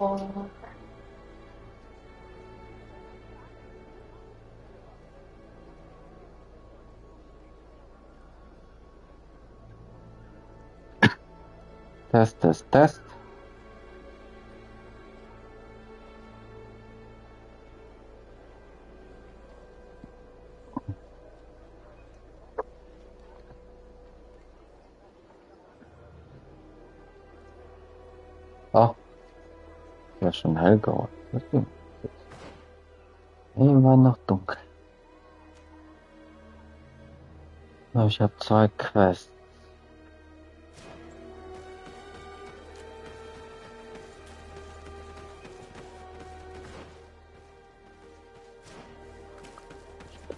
Oh. Test, test, test. Oh, ja, schon hell geworden. Immer noch dunkel. Aber ich habe 2 Quests.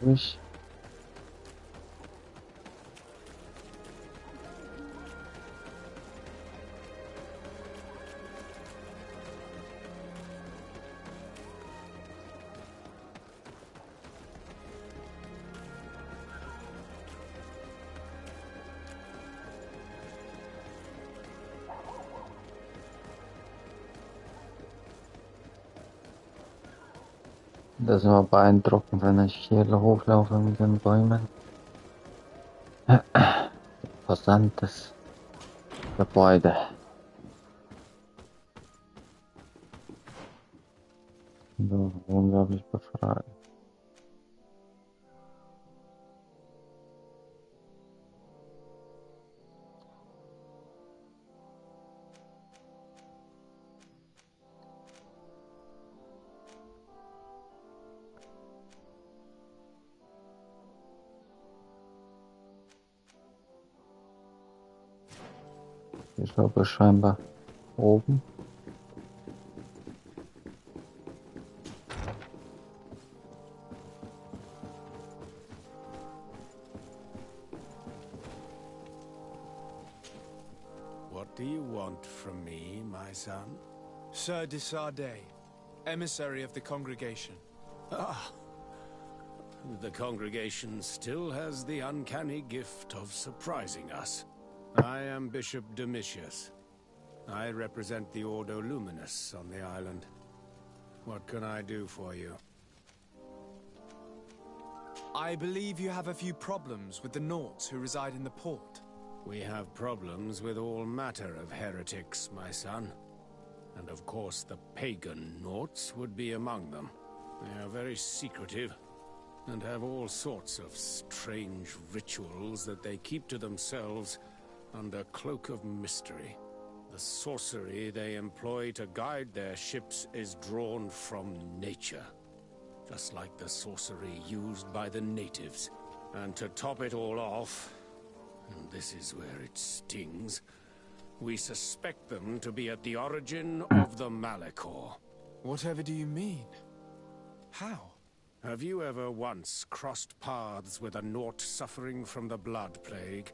Ich. Das ist immer beeindruckend, wenn ich hier hochlaufe mit den Bäumen. Imposantes Gebäude. So, unglaublich befreit. Ich glaube scheinbar oben. What do you want from me, my son? Sir de Sardet, emissary of the congregation. Ah, the congregation still has the uncanny gift of surprising us. I am Bishop Domitius. I represent the Ordo Luminous on the island. What can I do for you? I believe you have a few problems with the Nauts who reside in the port. We have problems with all matter of heretics, my son. And of course the pagan Nauts would be among them. They are very secretive, and have all sorts of strange rituals that they keep to themselves under cloak of mystery. The sorcery they employ to guide their ships is drawn from nature, just like the sorcery used by the natives. And to top it all off, and this is where it stings, we suspect them to be at the origin of the Malachor. Whatever do you mean? How? Have you ever once crossed paths with a Naut suffering from the Blood Plague?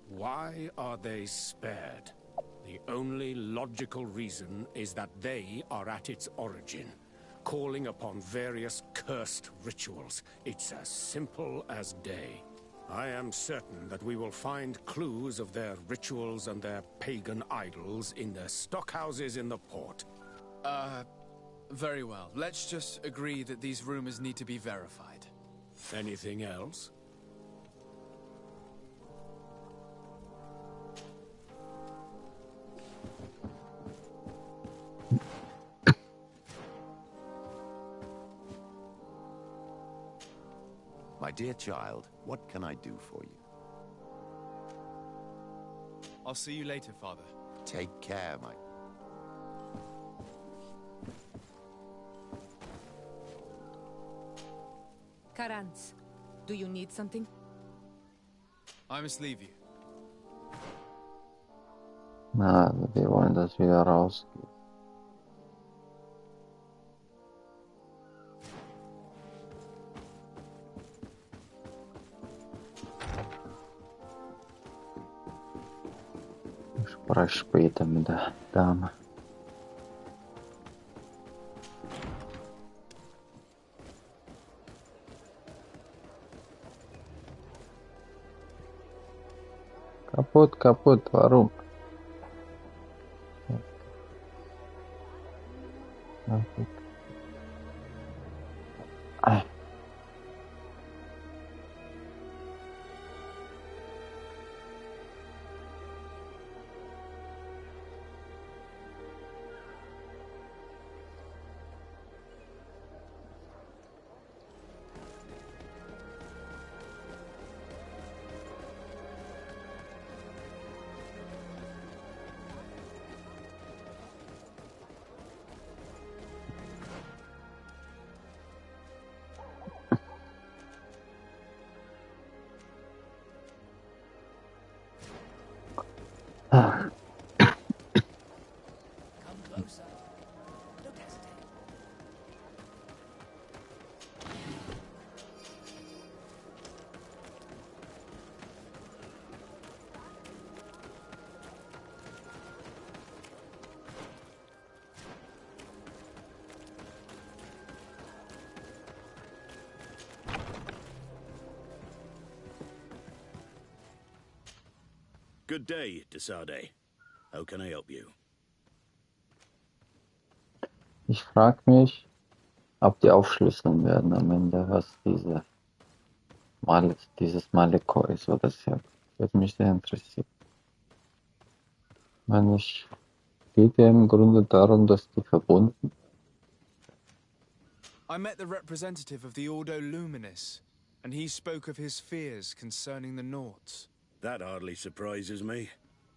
Why are they spared? The only logical reason is that they are at its origin, calling upon various cursed rituals. It's as simple as day. I am certain that we will find clues of their rituals and their pagan idols in their stockhouses in the port. Very well. Let's just agree that these rumors need to be verified. Anything else? My dear child, what can I do for you? I'll see you later, Father. Take care, my... Karans, do you need something? I must leave you. Na, wir wollen das wieder rausgehen. Ich spreche später mit der Dame. Kaputt, kaputt, warum? Na gut. Ah, ah. Come closer. Don't hesitate. Good day, Desade. How can I help you? Ich frage mich, ob die aufschlüsseln werden am Ende, was dieses Maleko ist oder so. Würde mich sehr interessieren. Ich meine, es geht ja im Grunde darum, dass die verbunden. I met the representative of the Ordo Luminis, and he spoke of his fears concerning the Nauts. That hardly surprises me.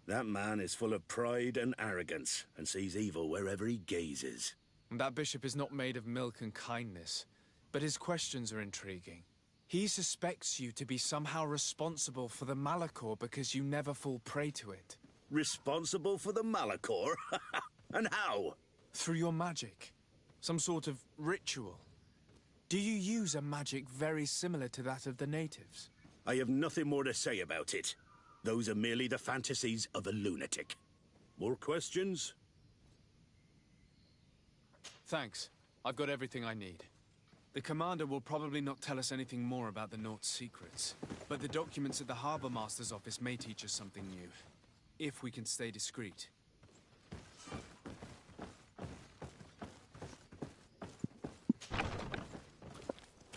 That man is full of pride and arrogance, and sees evil wherever he gazes. That bishop is not made of milk and kindness, but his questions are intriguing. He suspects you to be somehow responsible for the Malachor because you never fall prey to it. Responsible for the Malachor? And how? Through your magic. Some sort of ritual. Do you use a magic very similar to that of the natives? I have nothing more to say about it. Those are merely the fantasies of a lunatic. More questions? Thanks. I've got everything I need. The commander will probably not tell us anything more about the Naught's secrets, but the documents at the Harbor Master's office may teach us something new, if we can stay discreet.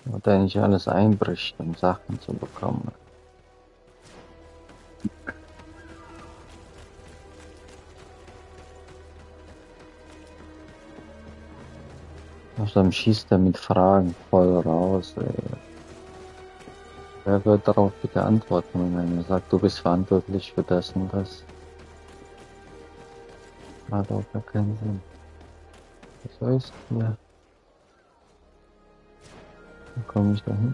Und eigentlich alles einbricht, um Sachen zu bekommen. Außerdem schießt er mit Fragen voll raus. Ey. Wer wird darauf bitte antworten, wenn er sagt, du bist verantwortlich für das und das? Hat auch gar keinen Sinn. Was heißt hier? Wie komme ich da hin?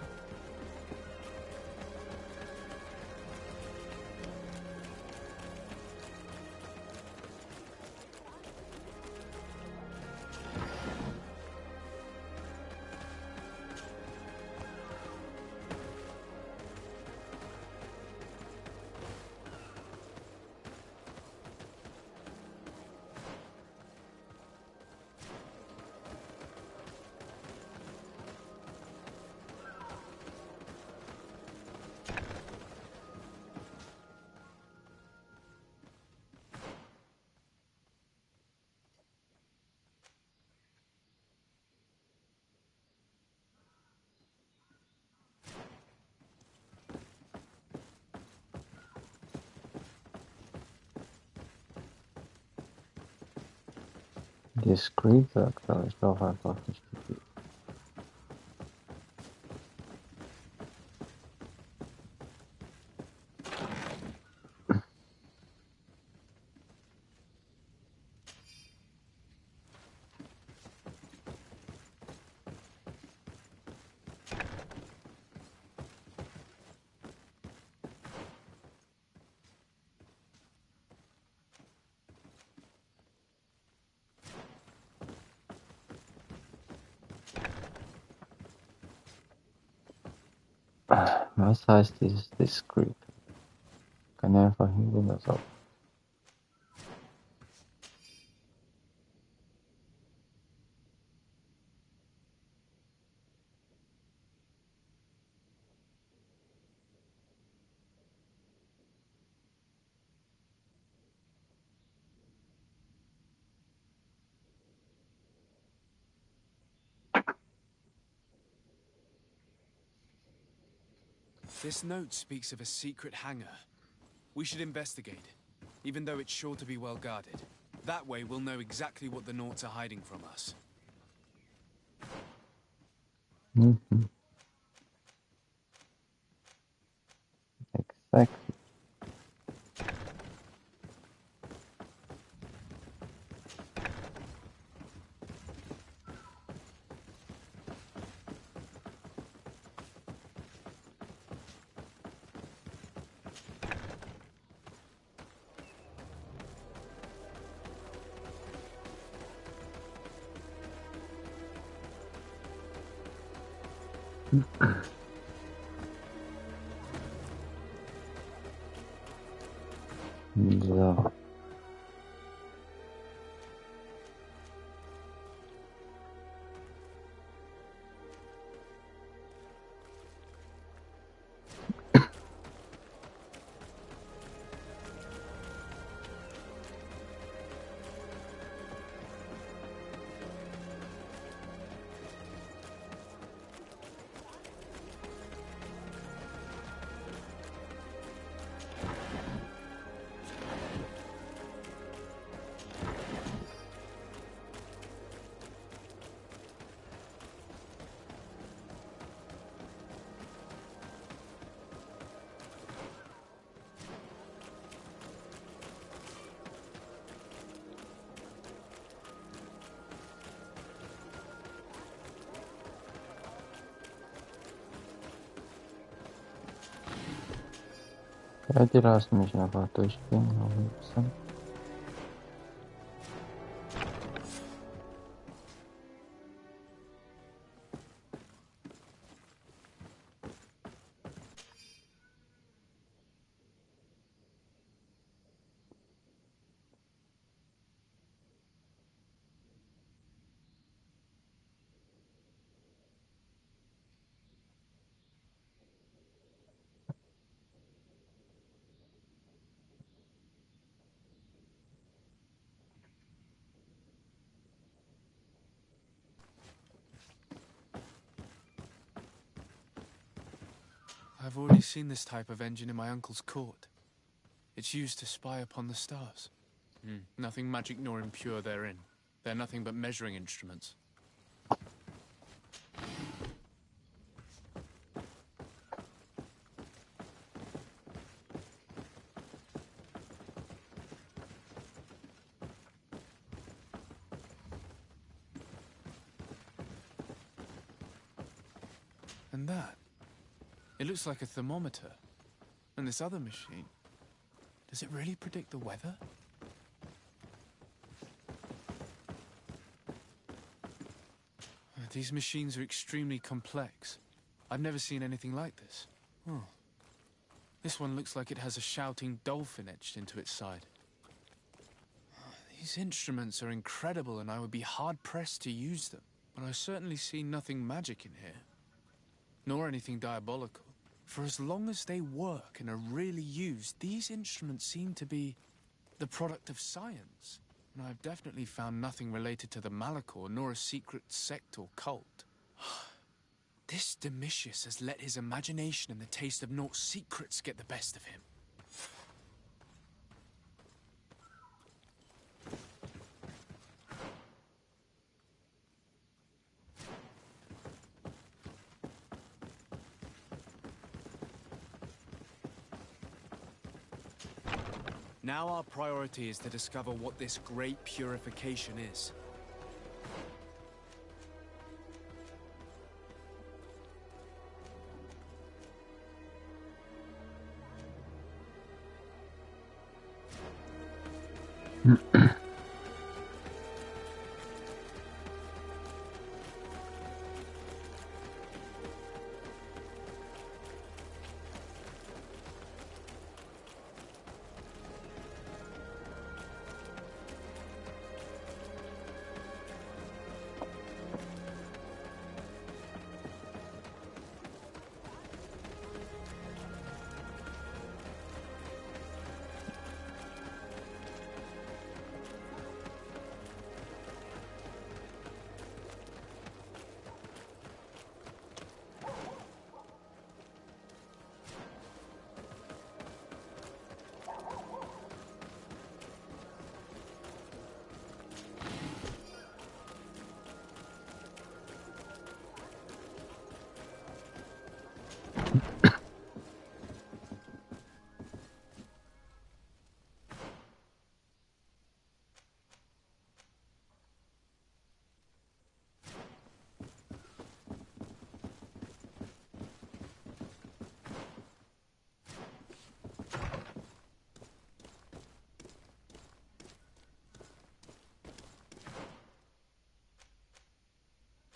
Discreet sagt er, ich glaube einfach nicht. Was heißt dieses Discreet? Kann ich einfach hingehen, das auch. This note speaks of a secret hangar. We should investigate, even though it's sure to be well guarded. That way we'll know exactly what the Nauts are hiding from us. Mhm. Exactly. So. Давайте раз mich einfach durchgehen, noch ein bisschen. I've already seen this type of engine in my uncle's court. It's used to spy upon the stars. Nothing magic nor impure therein. They're nothing but measuring instruments. And that? It looks like a thermometer. And this other machine, does it really predict the weather? These machines are extremely complex. I've never seen anything like this. Oh. This one looks like it has a shouting dolphin etched into its side. These instruments are incredible, and I would be hard-pressed to use them. But I certainly see nothing magic in here. Nor anything diabolical. For as long as they work and are really used, these instruments seem to be the product of science. And I've definitely found nothing related to the Malachor, nor a secret sect or cult. This Domitius has let his imagination and the taste of Naught's secrets get the best of him. Now our priority is to discover what this great purification is.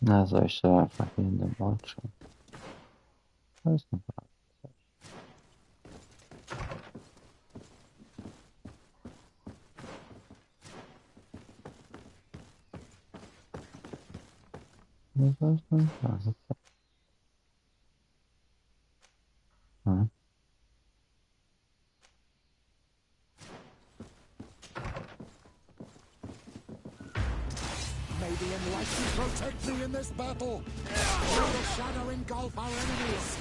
Na, soll ich da einfach hier in den Ort schauen? Da ist ein Fragezeichen. Da ist ein Fragezeichen. Hm. May the Enlightened protect thee in this battle. May the shadow engulf our enemies.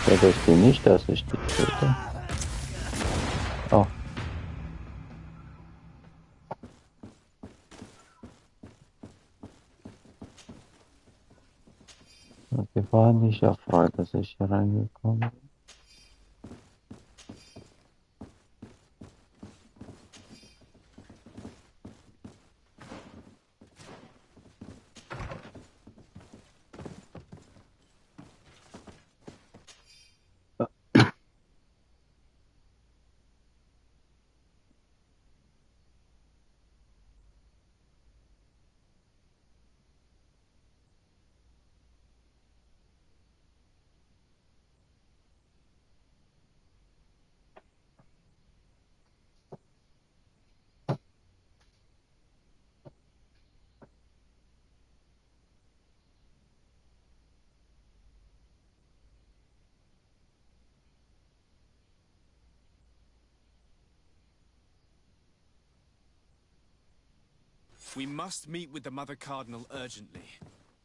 Hättest du nicht, dass ich die töte? Oh. Die waren nicht erfreut, dass ich hier reingekommen bin. We must meet with the Mother Cardinal urgently.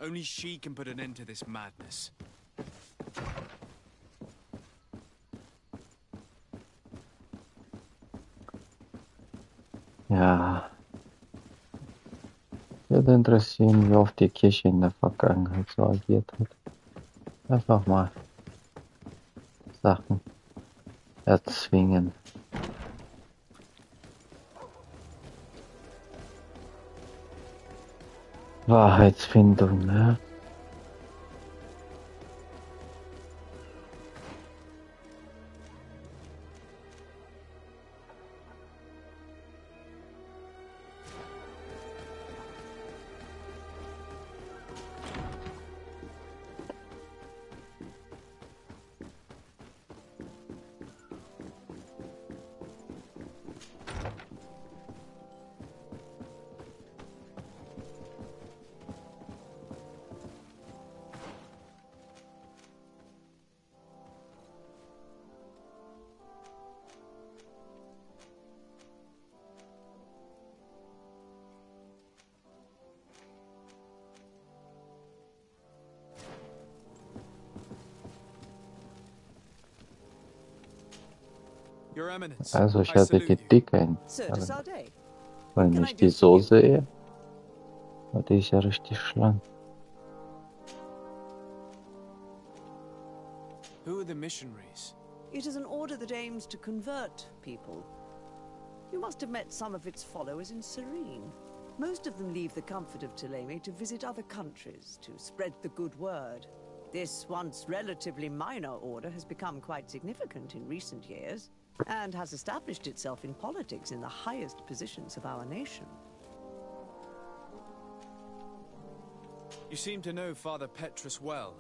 Only she can put an end to this madness. Ja. Würde interessieren, wie oft die Kirche in der Vergangenheit so agiert hat. Einfach mal Sachen erzwingen. Wahrheitsfindung, ne? Your Eminence, Also ich I hätte salute die you. Dicke, Sir Sade. wenn Can I ich do die for so you? sehe. Die ist ja richtig schlank. Who are the missionaries? It is an order that aims to convert people. You must have met some of its followers in Serene. Most of them leave the comfort of Thélème to visit other countries, to spread the good word. This once relatively minor order has become quite significant in recent years, and has established itself in politics in the highest positions of our nation. You seem to know Father Petrus well.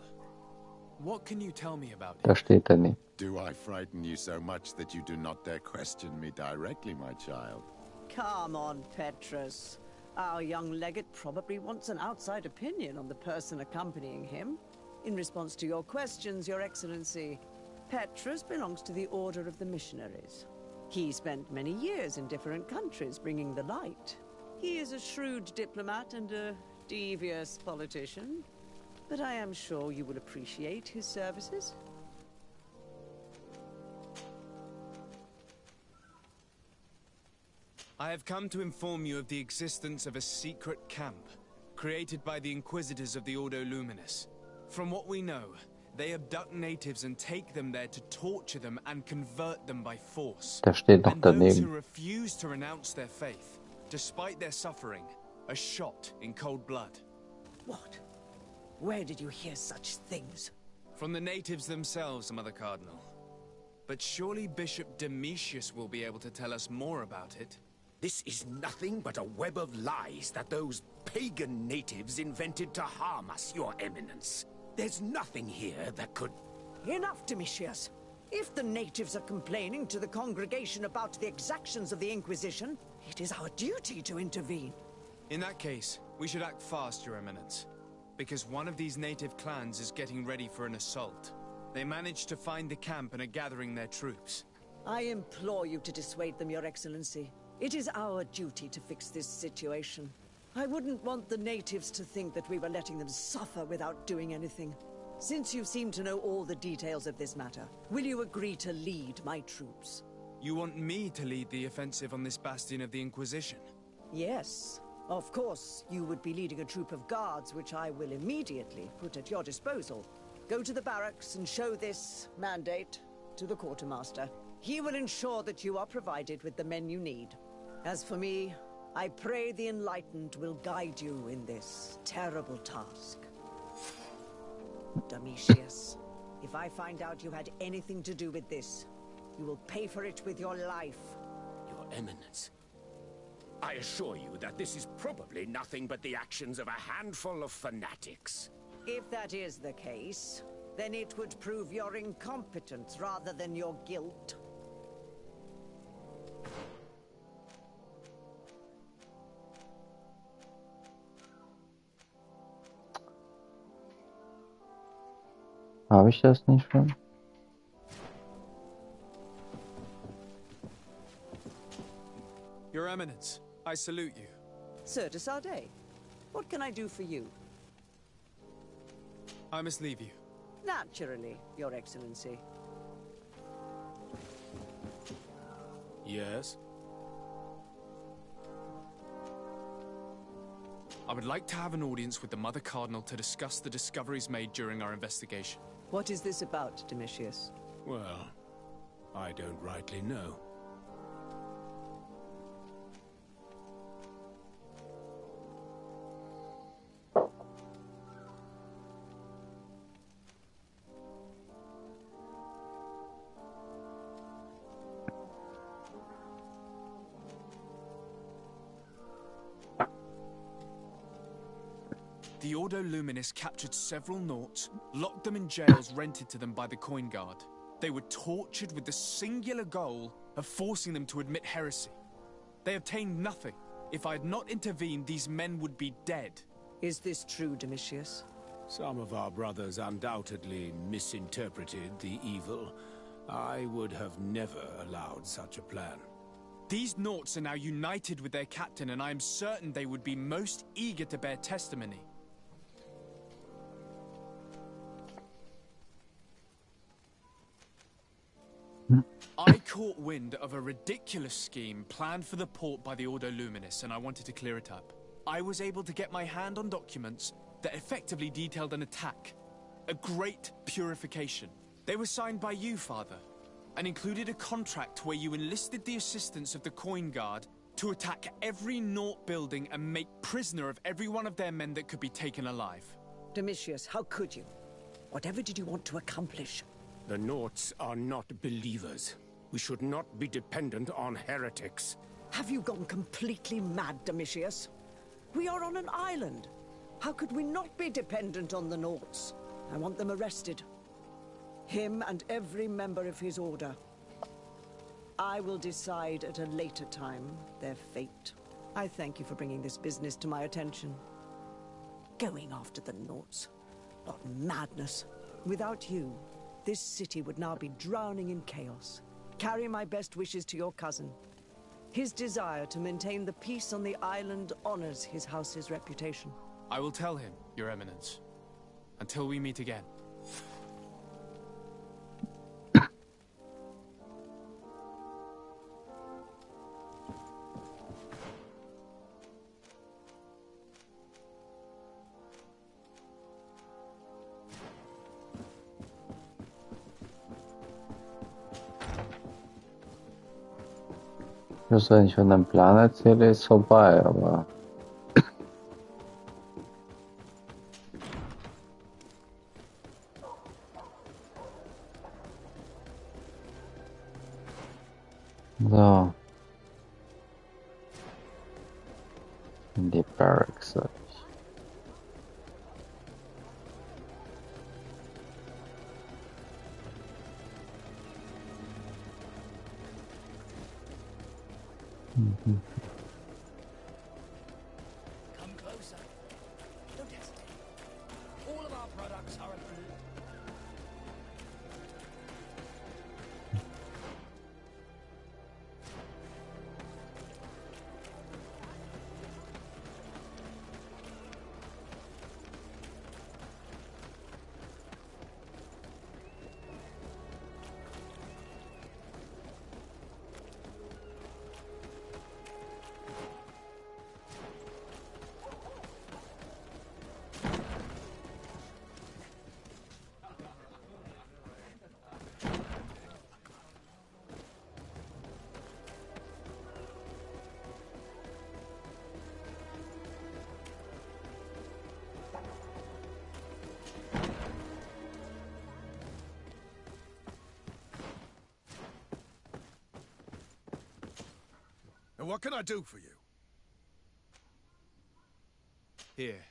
What can you tell me about him? Da steht er nicht. Do I frighten you so much that you do not dare question me directly, my child? Come on, Petrus. Our young legate probably wants an outside opinion on the person accompanying him. In response to your questions, Your Excellency, Petrus belongs to the Order of the Missionaries. He spent many years in different countries bringing the light. He is a shrewd diplomat and a devious politician, but I am sure you will appreciate his services. I have come to inform you of the existence of a secret camp, created by the Inquisitors of the Ordo Luminous. From what we know, they abduct natives and take them there to torture them and convert them by force. Da steht noch And those who daneben. refuse to renounce their faith, despite their suffering, are shot in cold blood. What? Where did you hear such things? From the natives themselves, Mother Cardinal. But surely Bishop Domitius will be able to tell us more about it. This is nothing but a web of lies that those pagan natives invented to harm us, Your Eminence. There's nothing here that could... Enough, Domitius. If the natives are complaining to the congregation about the exactions of the Inquisition, it is our duty to intervene. In that case, we should act fast, Your Eminence. Because one of these native clans is getting ready for an assault. They managed to find the camp and are gathering their troops. I implore you to dissuade them, Your Excellency. It is our duty to fix this situation. I wouldn't want the natives to think that we were letting them suffer without doing anything. Since you seem to know all the details of this matter, will you agree to lead my troops? You want me to lead the offensive on this bastion of the Inquisition? Yes. Of course, you would be leading a troop of guards, which I will immediately put at your disposal. Go to the barracks and show this mandate to the quartermaster. He will ensure that you are provided with the men you need. As for me, I pray the Enlightened will guide you in this terrible task. Domitius, if I find out you had anything to do with this, you will pay for it with your life. Your Eminence, I assure you that this is probably nothing but the actions of a handful of fanatics. If that is the case, then it would prove your incompetence rather than your guilt. Habe ich das nicht schon? Your Eminence, I salute you. Sir de Sardet, what can I do for you? I must leave you. Naturally, Your Excellency. Yes? I would like to have an audience with the Mother Cardinal to discuss the discoveries made during our investigation. What is this about, Domitius? Well, I don't rightly know. The Ordo Luminis captured several Nauts, locked them in jails rented to them by the Coin Guard. They were tortured with the singular goal of forcing them to admit heresy. They obtained nothing. If I had not intervened, these men would be dead. Is this true, Domitius? Some of our brothers undoubtedly misinterpreted the evil. I would have never allowed such a plan. These Nauts are now united with their captain, and I am certain they would be most eager to bear testimony. I caught wind of a ridiculous scheme planned for the port by the Ordo Luminis, and I wanted to clear it up. I was able to get my hand on documents that effectively detailed an attack. A great purification. They were signed by you, Father, and included a contract where you enlisted the assistance of the Coin Guard to attack every Naut building and make prisoner of every one of their men that could be taken alive. Domitius, how could you? Whatever did you want to accomplish? The Nauts are not believers. We should not be dependent on heretics. Have you gone completely mad, Domitius? We are on an island. How could we not be dependent on the Nauts? I want them arrested. Him and every member of his order. I will decide at a later time their fate. I thank you for bringing this business to my attention. Going after the Nauts. Not madness. Without you, this city would now be drowning in chaos. Carry my best wishes to your cousin. His desire to maintain the peace on the island honors his house's reputation. I will tell him, Your Eminence. Until we meet again. Also, wenn ich von einem Plan erzähle, ist vorbei, aber... So. In die Barracks, sag ich. Mhm. Come closer. Don't hesitate. All of our products are approved. And what can I do for you? Here.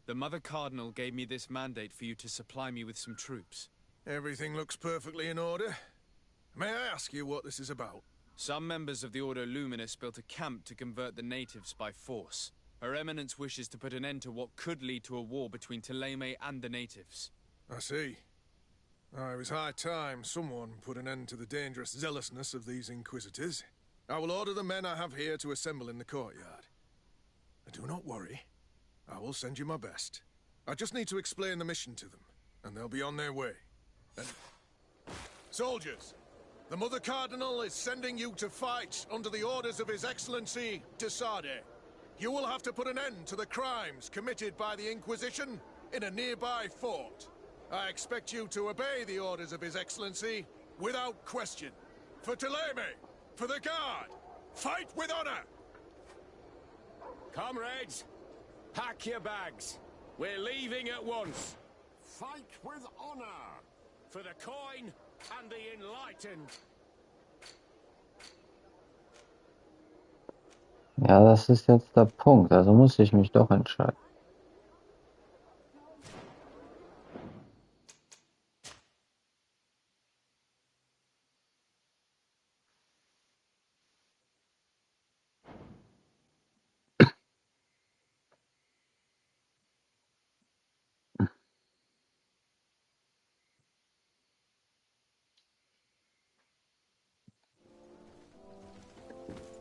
The Mother Cardinal gave me this mandate for you to supply me with some troops. Everything looks perfectly in order. May I ask you what this is about? Some members of the Ordo Luminous built a camp to convert the natives by force. Her Eminence wishes to put an end to what could lead to a war between Thélème and the natives. I see. It was high time someone put an end to the dangerous zealousness of these Inquisitors. I will order the men I have here to assemble in the courtyard. Do not worry. I will send you my best. I just need to explain the mission to them, and they'll be on their way. And... Soldiers! The Mother Cardinal is sending you to fight under the orders of His Excellency, de Sade. You will have to put an end to the crimes committed by the Inquisition in a nearby fort. I expect you to obey the orders of His Excellency without question. For Thélème! For the Guard! Fight with honor! Comrades, pack your bags. We're leaving at once. Fight with honor! For the coin and the enlightened. Ja, das ist jetzt der Punkt. Also muss ich mich doch entscheiden.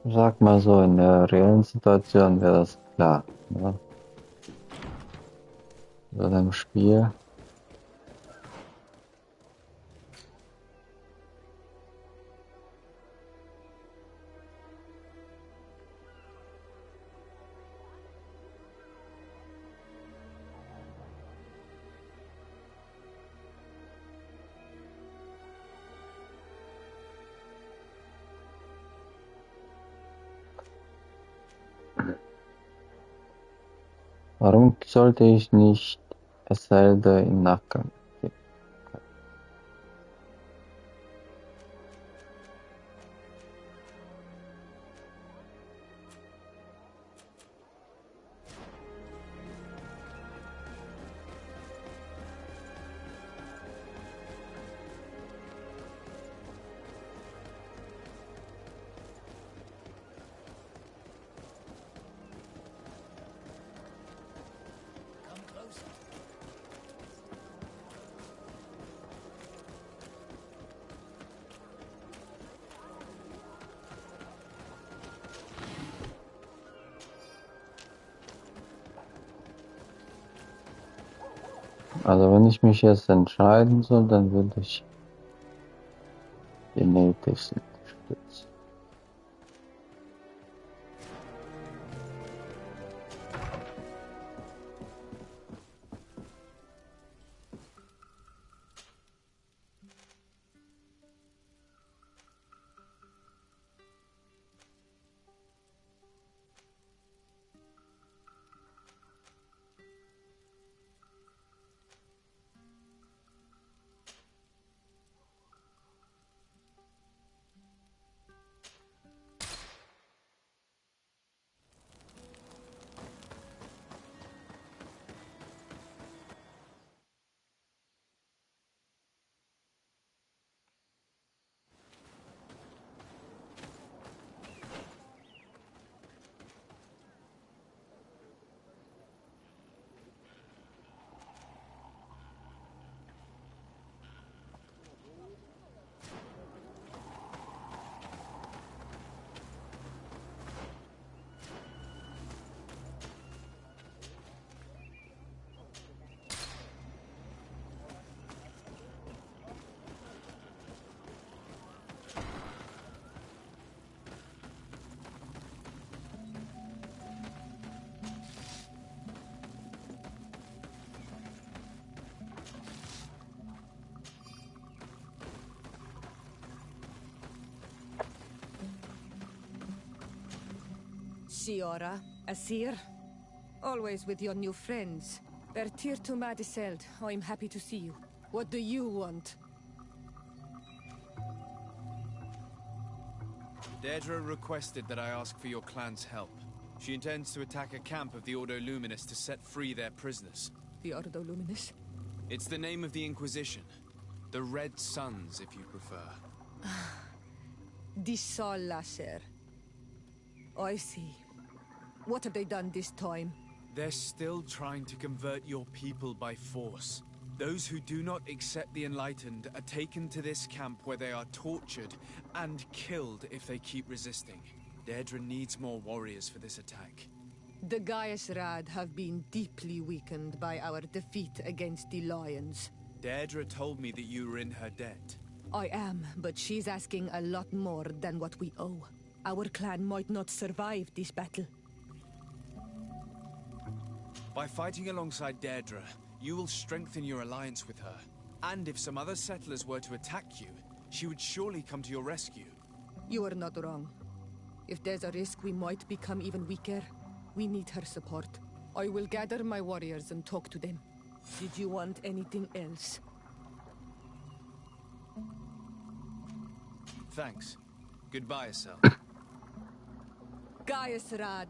Sag mal so, in der reellen Situation wäre das klar. Ne? So in einem Spiel. Warum sollte ich nicht Eselde im Nachgang geben? Come closer. Also wenn ich mich jetzt entscheiden soll, dann würde ich die Natives unterstützen. Shiora, Asir. Always with your new friends. Bertir to Madiseld, I'm happy to see you. What do you want? Deirdre requested that I ask for your clan's help. She intends to attack a camp of the Ordo Luminous to set free their prisoners. The Ordo Luminous? It's the name of the Inquisition. The Red Suns, if you prefer. The Sol Lasser. I see. What have they done this time? They're still trying to convert your people by force. Those who do not accept the Enlightened are taken to this camp where they are tortured and killed if they keep resisting. Deirdre needs more warriors for this attack. The Gaius Rad have been deeply weakened by our defeat against the Lions. Deirdre told me that you were in her debt. I am, but she's asking a lot more than what we owe. Our clan might not survive this battle. By fighting alongside Deirdre, you will strengthen your alliance with her. And if some other settlers were to attack you, she would surely come to your rescue. You are not wrong. If there's a risk we might become even weaker, we need her support. I will gather my warriors and talk to them. Did you want anything else? Thanks. Goodbye, Asel. Gaius Rad,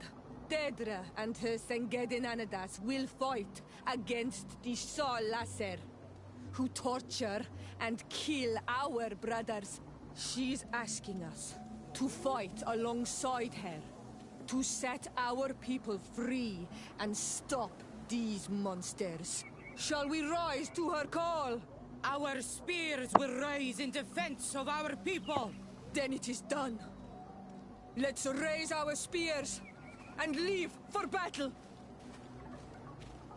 Deirdre and her Sengedin Anadas will fight against the Sol Lasser, who torture and kill our brothers. She's asking us to fight alongside her, to set our people free and stop these monsters. Shall we rise to her call? Our spears will rise in defense of our people. Then it is done. Let's raise our spears and leave for battle.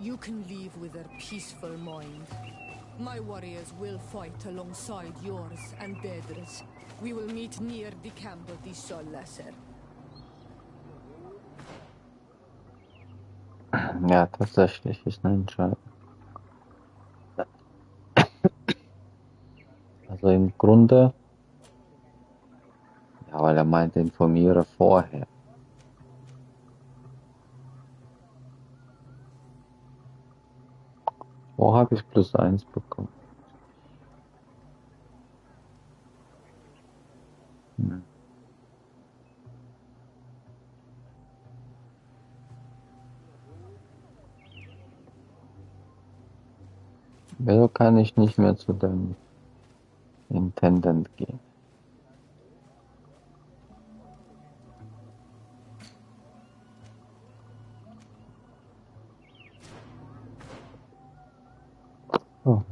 You can leave with a peaceful mind. My warriors will fight alongside yours and Deirdre's. We will meet near the camp of the Sol Lasser. Ja, tatsächlich ist eine Entscheidung. Also im Grunde, ja, weil er meinte, informiere vorher. Wo habe ich +1 bekommen? Wieso kann ich nicht mehr zu dem Intendant gehen? Oh,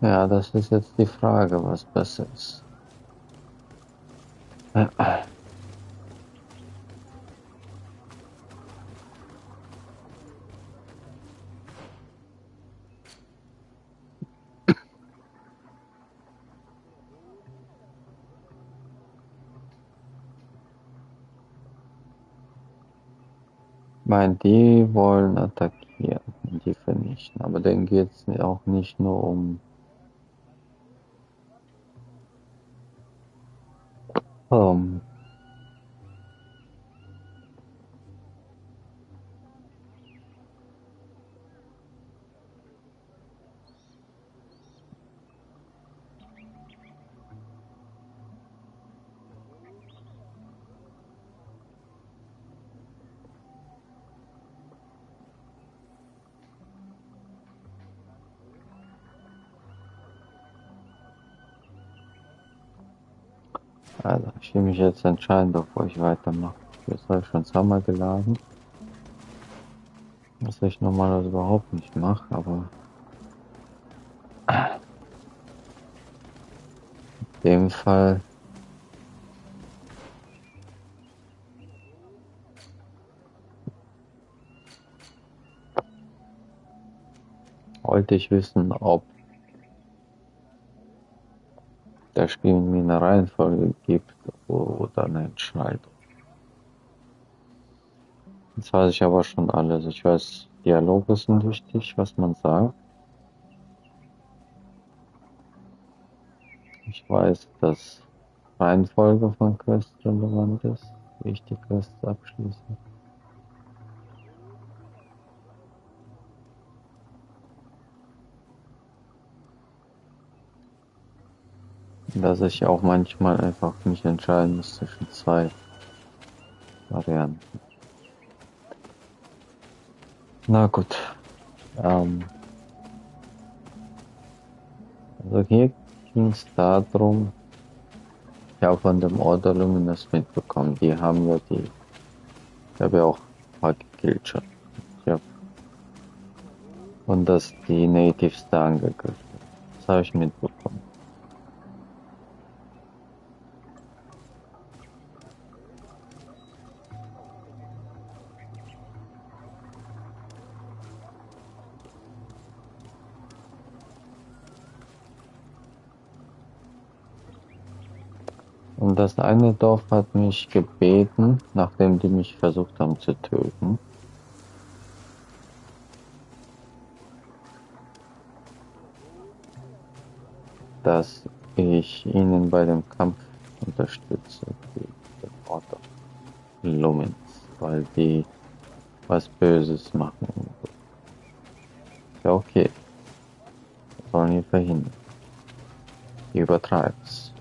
ja, das ist jetzt die Frage, was besser ist. Mein, die wollen attackieren, die vernichten, aber denen geht es auch nicht nur um Also, ich will mich jetzt entscheiden, bevor ich weitermache. Jetzt habe ich schon zweimal geladen. Was ich normalerweise überhaupt nicht mache, aber in dem Fall wollte ich wissen, ob das Spiel mir eine Reihenfolge gibt oder eine Entscheidung. Jetzt weiß ich aber schon alles. Ich weiß, Dialoge sind wichtig, was man sagt. Ich weiß, dass Reihenfolge von Quests relevant ist, wie ich die Quests abschließe. Dass ich auch manchmal einfach mich entscheiden muss zwischen zwei Varianten. Na gut. Also hier ging es darum, ich habe von dem Order Luminous mitbekommen, die haben ja ich habe ja auch ein paar gekillt schon. Und dass die Natives da angegriffen haben. Das habe ich mitbekommen. Und das eine Dorf hat mich gebeten, nachdem die mich versucht haben zu töten, dass ich ihnen bei dem Kampf unterstütze, die Order Lumens, weil die was Böses machen. Ja, okay. Das wollen wir verhindern. Die übertreibt's.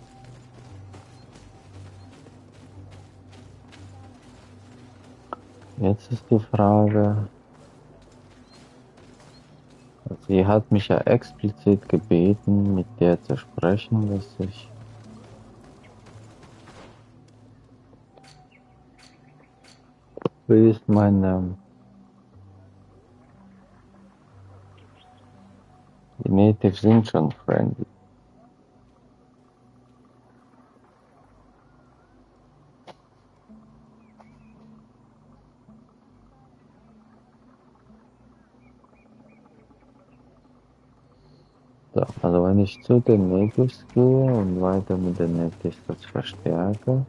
Jetzt ist die Frage, sie hat mich ja explizit gebeten, mit der zu sprechen, dass ich wie ist meine die Natives sind schon friendly. So, also wenn ich zu den Natives gehe und weiter mit den Natives das verstärke,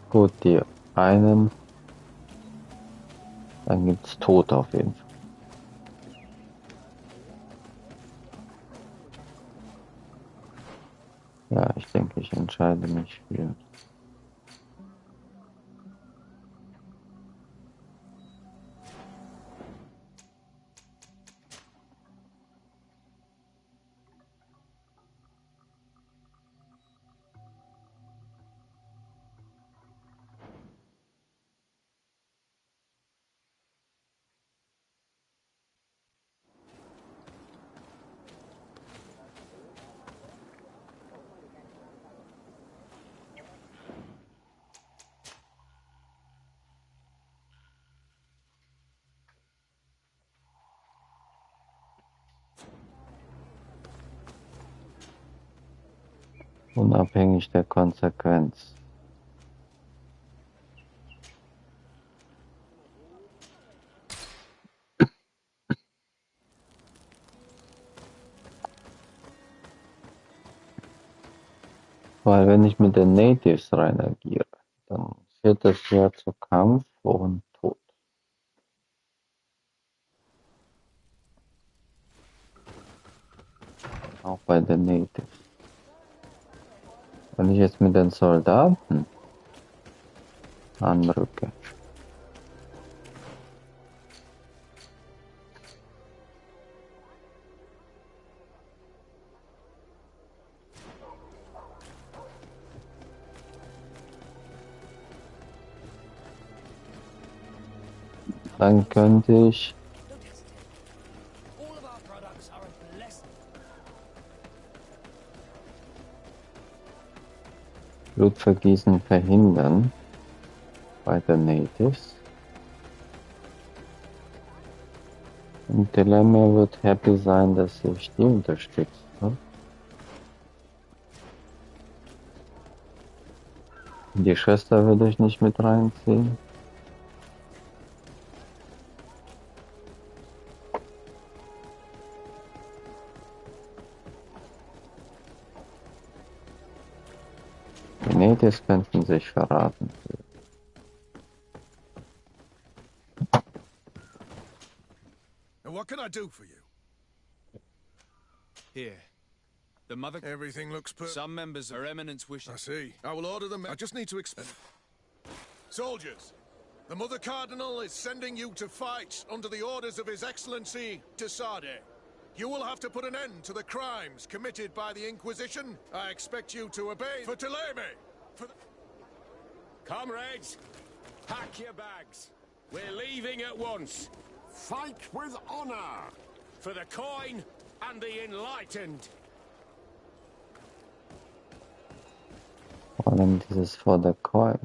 gut, die einen, dann gibt's Tod auf jeden Fall. Ja, ich denke, ich entscheide mich für unabhängig der Konsequenz. Weil wenn ich mit den Natives rein agiere, dann führt das ja zu Kampf und Tod. Auch bei den Natives. Wenn ich jetzt mit den Soldaten anrücke, dann könnte ich All of our products are a blessing. Blutvergießen verhindern bei den Natives. Und Delamere wird happy sein, dass ich die unterstützt habe. Die Schwester würde ich nicht mit reinziehen. Die Natives könnten sich verraten. And what can I do for you? Here. The mother... Everything looks Some members of Her Eminence wish... I see. I will order them. I just need to explain. Soldiers, the Mother Cardinal is sending you to fight under the orders of His Excellency de Sade. You will have to put an end to the crimes committed by the Inquisition. I expect you to obey for Thélème. Comrades, pack your bags. We're leaving at once. Fight with honor! For the coin and the enlightened. Vor allem dieses for the coin.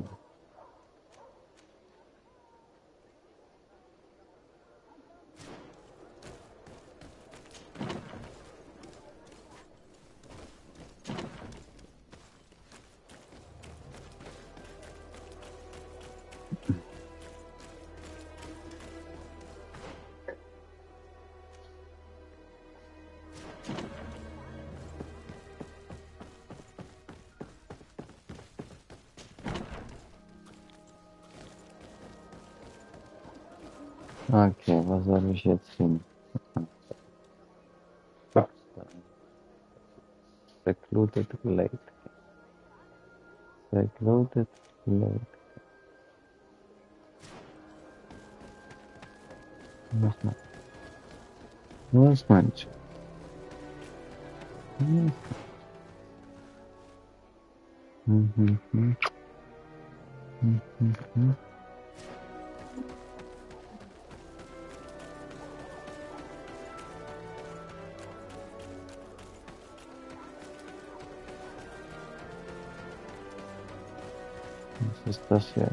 Okay, was soll ich jetzt hin? Secluded Lake. Secluded Lake. Was meinst du? Was ist das hier?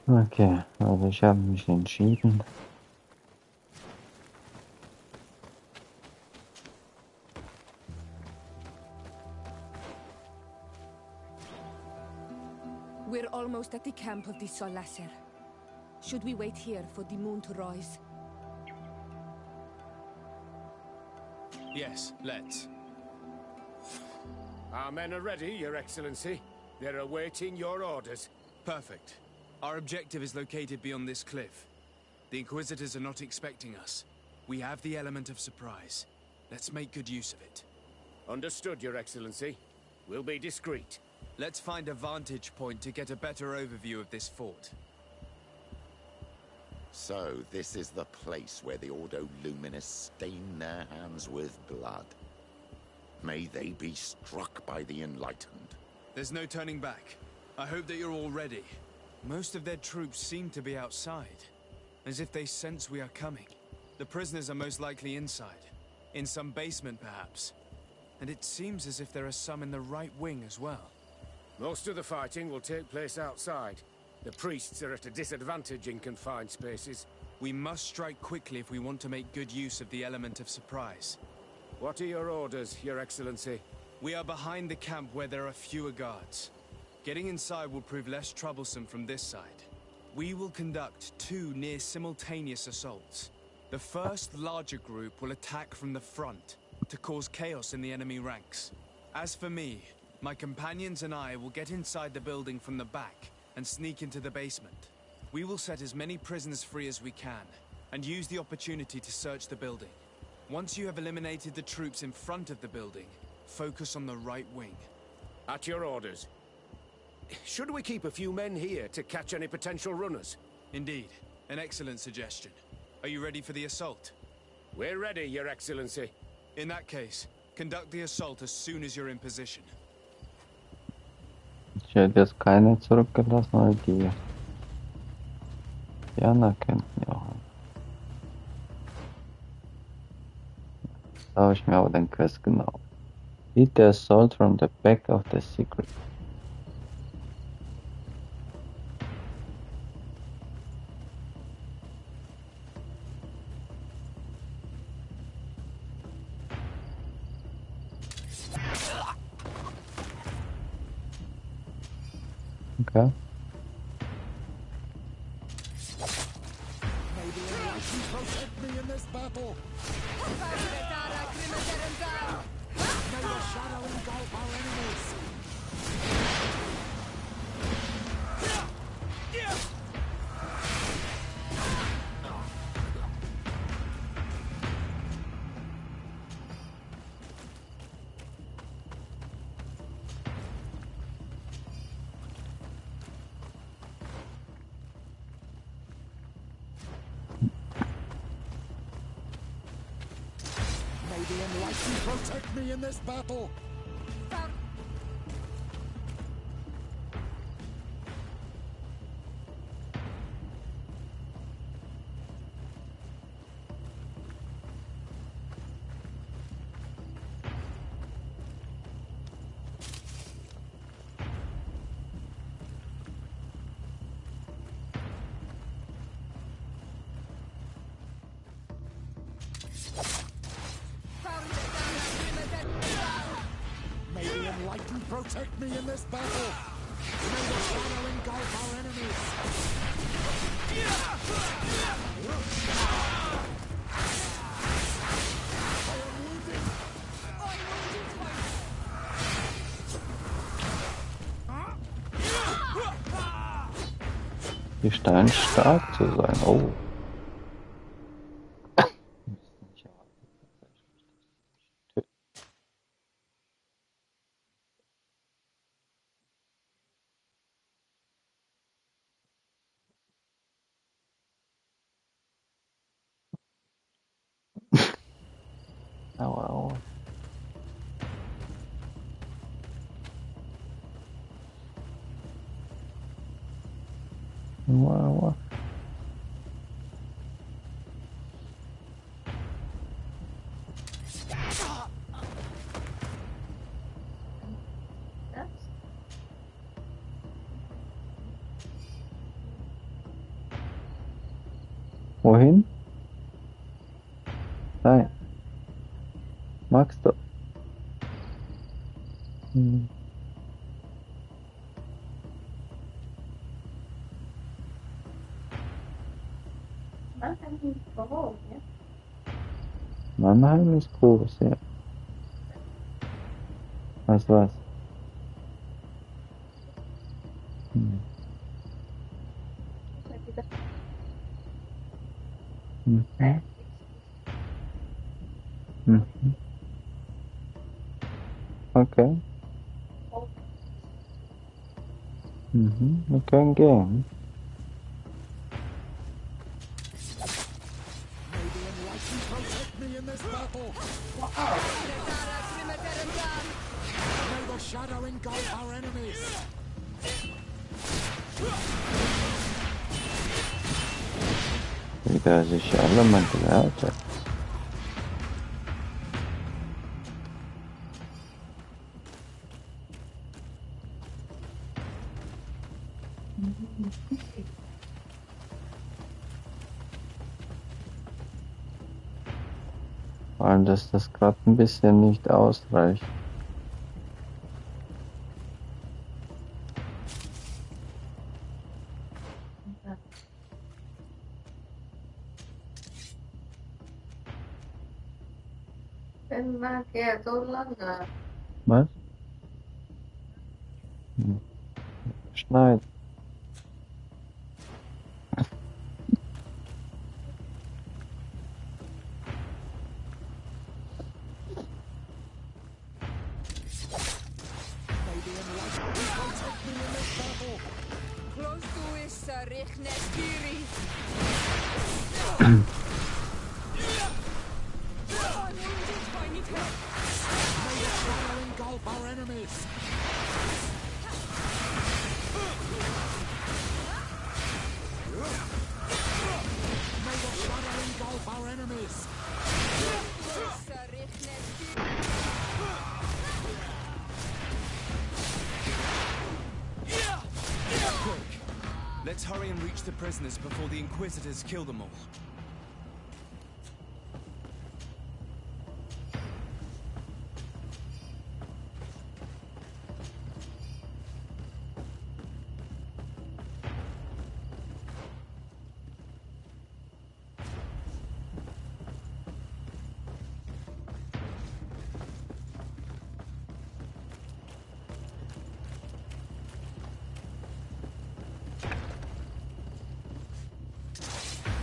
Okay, also ich habe mich entschieden. We're almost at the camp of the Solasser. Should we wait here for the moon to rise? Yes, let's. Our men are ready, Your Excellency. They're awaiting your orders. Perfect. Our objective is located beyond this cliff. The Inquisitors are not expecting us. We have the element of surprise. Let's make good use of it. Understood, Your Excellency. We'll be discreet. Let's find a vantage point to get a better overview of this fort. So, this is the place where the Ordo Luminous stain their hands with blood. May they be struck by the Enlightened. There's no turning back. I hope that you're all ready. Most of their troops seem to be outside, as if they sense we are coming. The prisoners are most likely inside, in some basement perhaps. And it seems as if there are some in the right wing as well. Most of the fighting will take place outside. The priests are at a disadvantage in confined spaces. We must strike quickly if we want to make good use of the element of surprise. What are your orders, Your Excellency? We are behind the camp where there are fewer guards. Getting inside will prove less troublesome from this side. We will conduct 2 near-simultaneous assaults. The first larger group will attack from the front to cause chaos in the enemy ranks. As for me, my companions and I will get inside the building from the back and sneak into the basement. We will set as many prisoners free as we can and use the opportunity to search the building. Once you have eliminated the troops in front of the building, focus on the right wing. At your orders. should we keep a few men here to catch any potential runners? Indeed. An excellent suggestion. Are you ready for the assault? We're ready, Your Excellency. In that case, conduct the assault as soon as you're in position. Ich hätte jetzt keine zurückgelassen, weil die anerkannten ja auch. Schaue ich mir aber den Quest genau. Lead the assault from the back of the secret. Okay. Maybe enlighten protect me in this battle. May the shadow engulf our enemies. May the enlightened protect me in this battle. May the enlightened protect me in this battle. May the shadow engulf our enemies. I am wounded. Die scheinen stark zu sein. Oh. Aua, aua. Aua, aua. Wohin? Nein. Magst du? Hm. Mannheim ist groß, ja. Was war's? Hm. Mhm. Mhm. Okay. Mhm. Wir können gehen. May the enlightened protect me in this battle. May the shadow engulf our enemies. Wie der sich alle mal gelehrt hat. Vor allem, dass das gerade ein bisschen nicht ausreicht. Was? Hm. Schneid. May the enlightened protect me in this May the shadow engulf our enemies! May the shadow engulf our enemies! Quick! Let's hurry and reach the prisoners before the Inquisitors kill them all.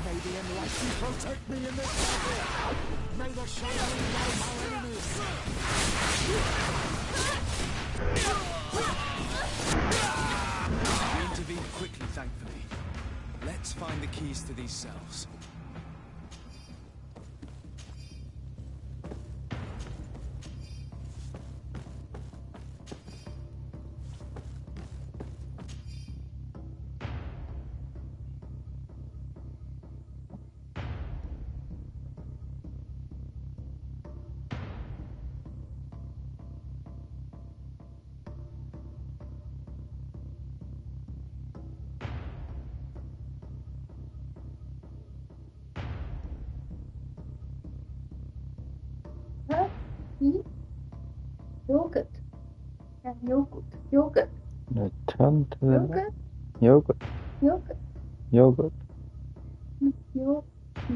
May the Enlightened protect me in this battle! May the shadow engulf our enemies! We intervened quickly, thankfully. Let's find the keys to these cells. Yogurt. Yeah, yogurt. Yogurt. Return to the Yogurt. yogurt. Yogurt. Yogurt.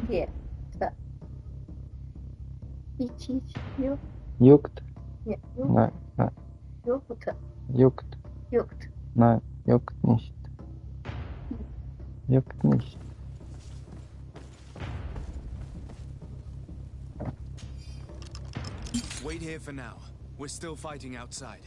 Yeah. İç. Yok. Juckt. Yeah. Nein, nein. Yogurt. Juckt. Juckt. Nein, juckt nicht. Juckt nicht. Wait here for now. We're still fighting outside.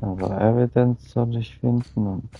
Also Evidence soll ich finden und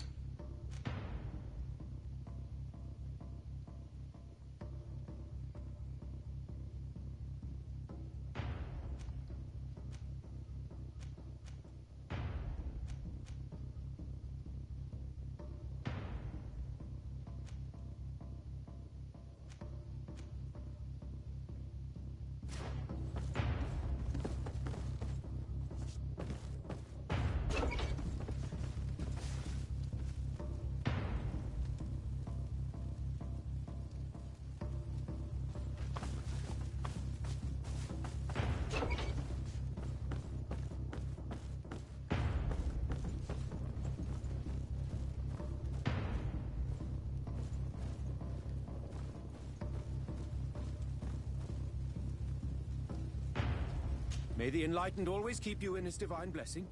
May the Enlightened always keep you in his divine blessing.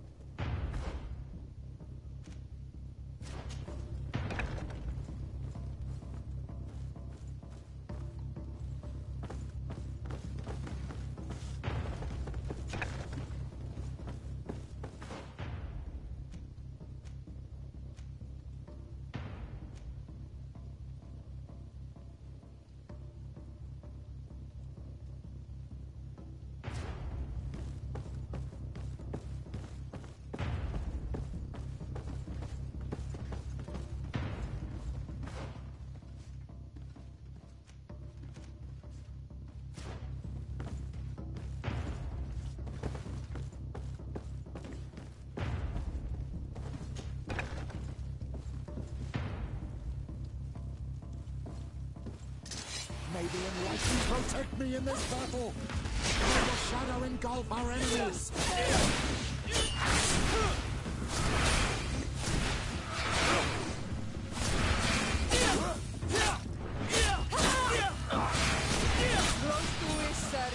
May the Enlightened protect me in this battle! May the shadow engulf our enemies. Close to it, sir.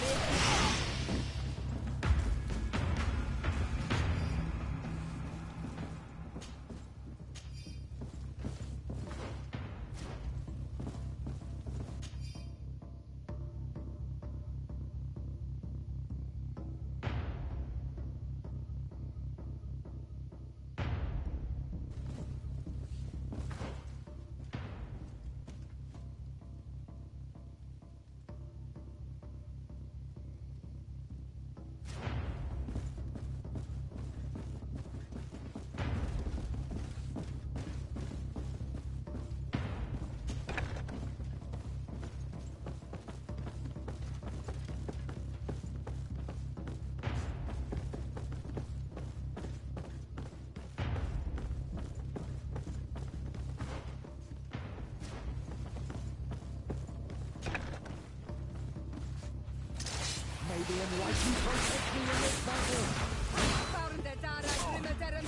May the enlightened protect me in this battle. Found the Dara Grimaterum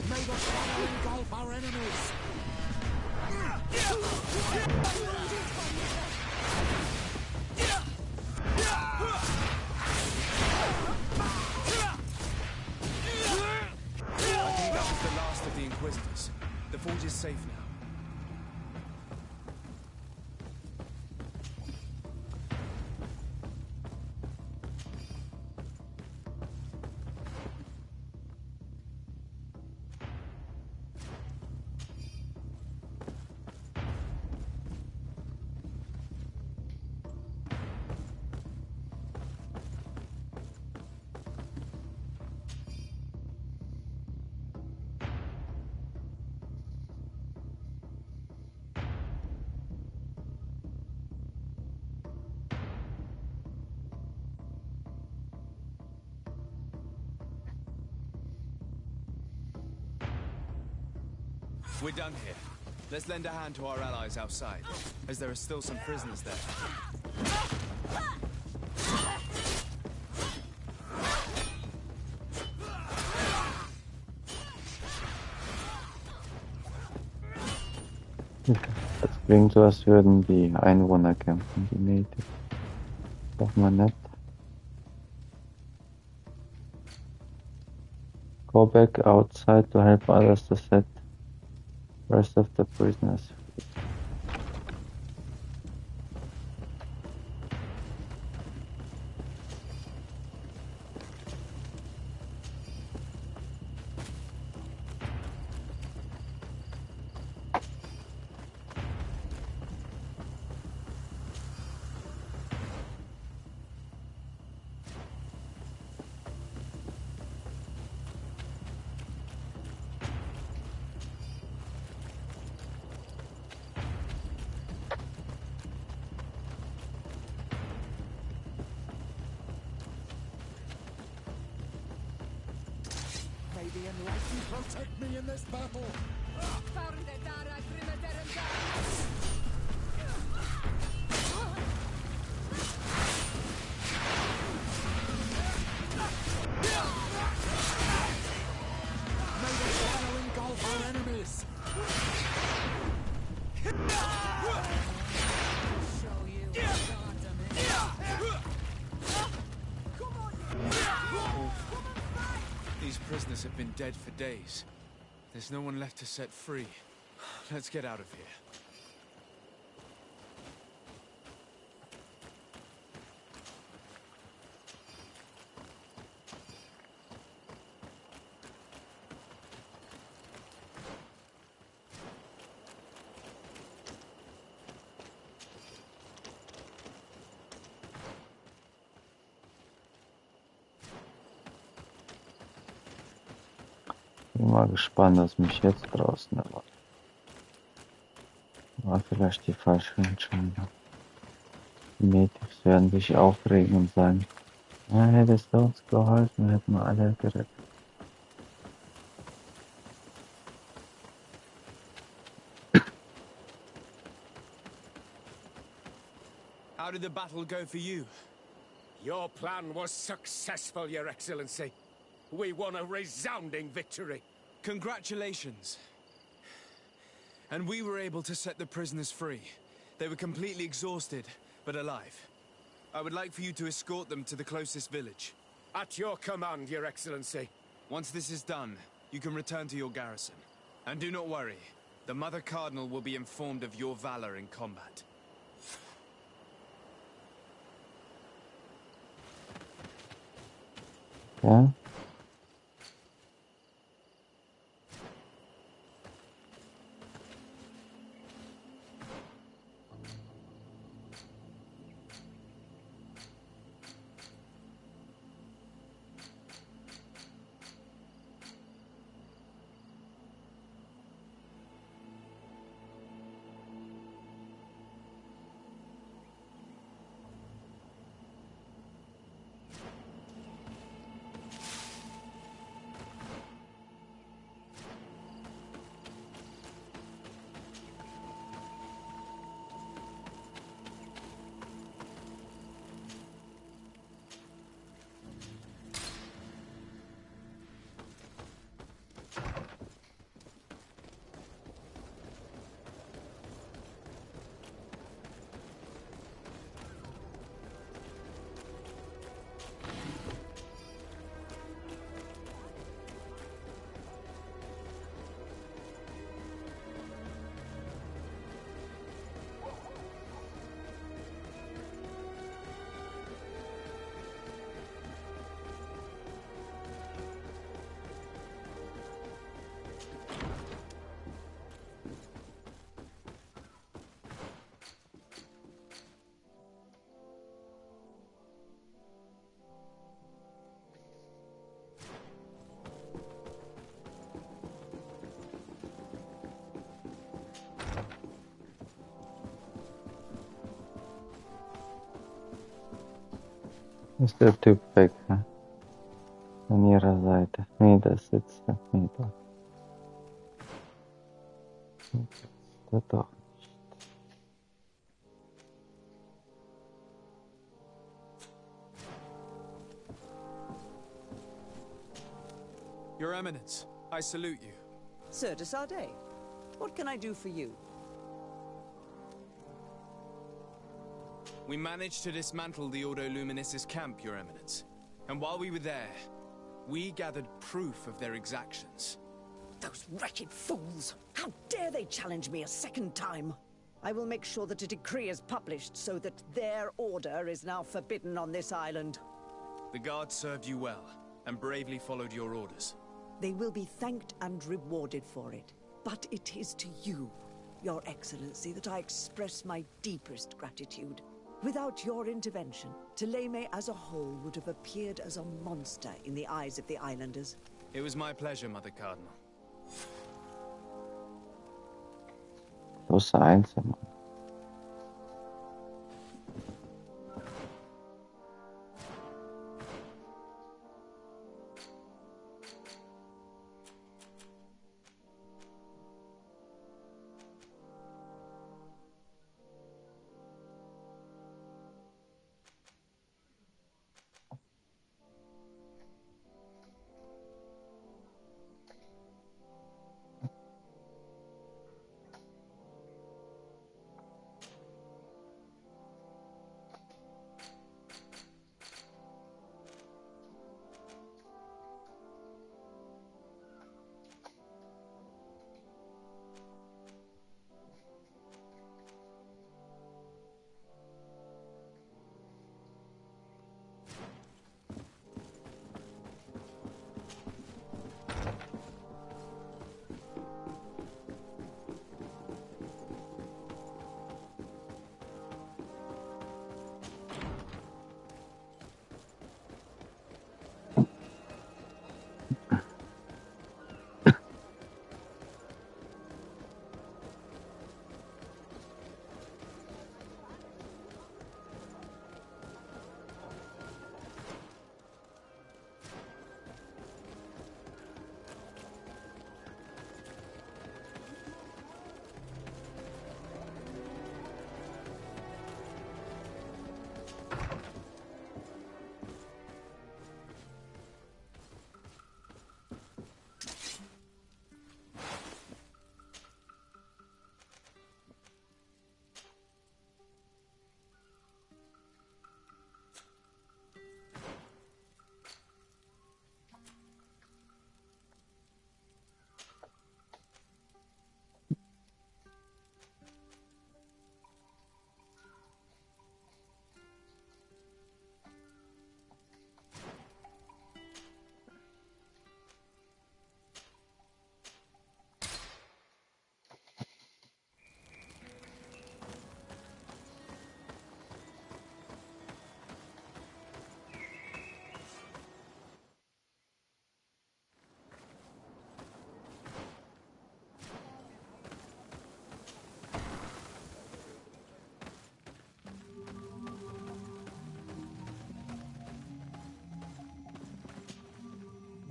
May the shadow engulf our enemies. I think that was the last of the Inquisitors. The forge is safe now. We're done here. Let's lend a hand to our allies outside, as there are still some prisoners there. Das klingt so, als würden die Einwohner kämpfen, die Natives. Doch mal nett. Go back outside to help others to set rest of the prisoners free. May the enlightened protect me in this battle. Found the Dara Grimaterum May the shadow engulf our enemies. show you These prisoners have been dead for days. There's no one left to set free. Let's get out of here. Bin mal gespannt, was mich jetzt draußen erwartet. War vielleicht die falsche Entscheidung. Die Natives werden sich aufregen und sagen, ja, hättest du uns geholfen, hätten wir alle gerettet. How did the battle go for you? Your plan was successful, Your Excellency. We won a resounding victory. Congratulations. And we were able to set the prisoners free. They were completely exhausted, but alive. I would like for you to escort them to the closest village. At your command, Your Excellency. Once this is done, you can return to your garrison. And do not worry, the Mother Cardinal will be informed of your valor in combat. Ja. Ist der Typ weg, ne? An ihrer Seite. Nee, das sitzt er. Nee, da. Da doch nicht. Your Eminence, I salute you. Sir de Sardet, what can I do for you? We managed to dismantle the Ordo Luminis' camp, Your Eminence. And while we were there, we gathered proof of their exactions. Those wretched fools! How dare they challenge me a second time? I will make sure that a decree is published so that their order is now forbidden on this island. The guards served you well, and bravely followed your orders. They will be thanked and rewarded for it. But it is to you, Your Excellency, that I express my deepest gratitude. Without your intervention, Thélème as a whole would have appeared as a monster in the eyes of the islanders. It was my pleasure, Mother Cardinal. Bloß einsam.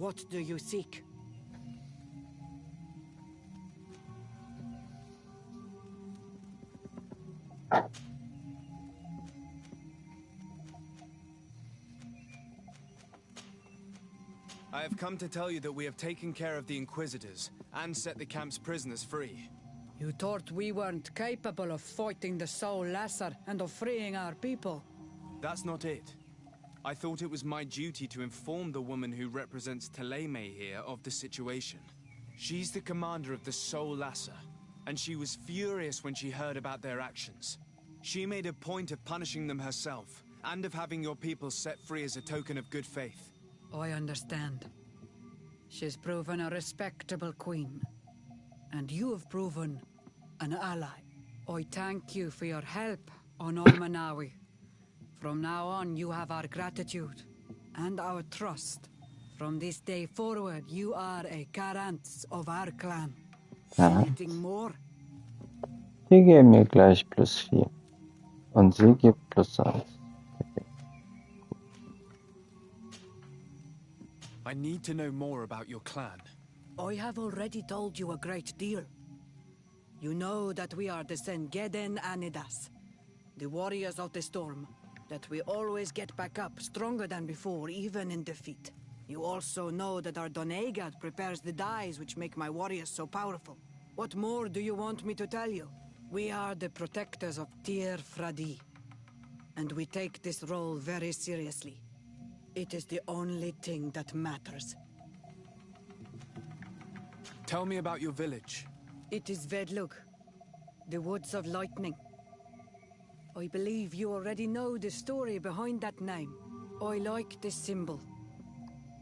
What do you seek? I have come to tell you that we have taken care of the Inquisitors and set the camp's prisoners free. You thought we weren't capable of fighting the Soul Lasser and of freeing our people? That's not it. I thought it was my duty to inform the woman who represents Thélème here of the situation. She's the commander of the Soul Lasser, and she was furious when she heard about their actions. She made a point of punishing them herself, and of having your people set free as a token of good faith. I understand. She's proven a respectable queen. And you have proven an ally. I thank you for your help on Almanawi. From now on, you have our gratitude and our trust. From this day forward, you are a Karants of our clan. Anything more? Die geben mir gleich +4. Und sie gibt +1. I need to know more about your clan. I have already told you a great deal. You know that we are the Sengeden Anidas, the warriors of the storm, that we always get back up stronger than before, even in defeat. You also know that our Doneigad prepares the dyes which make my warriors so powerful. What more do you want me to tell you? We are the protectors of Tir Fradi, and we take this role very seriously. It is the only thing that matters. Tell me about your village. It is Vedlug, the Woods of Lightning. I believe you already know the story behind that name. I like this symbol.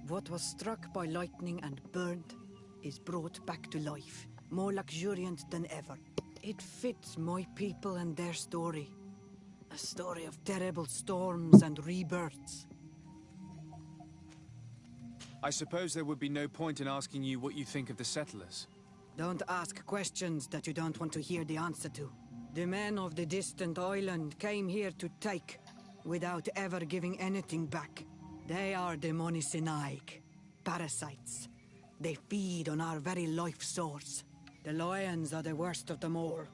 What was struck by lightning and burned is brought back to life, more luxuriant than ever. It fits my people and their story. A story of terrible storms and rebirths. I suppose there would be no point in asking you what you think of the settlers. Don't ask questions that you don't want to hear the answer to. The men of the distant island came here to take, without ever giving anything back. They are the Monisinaig, parasites. They feed on our very life source. The lions are the worst of them all.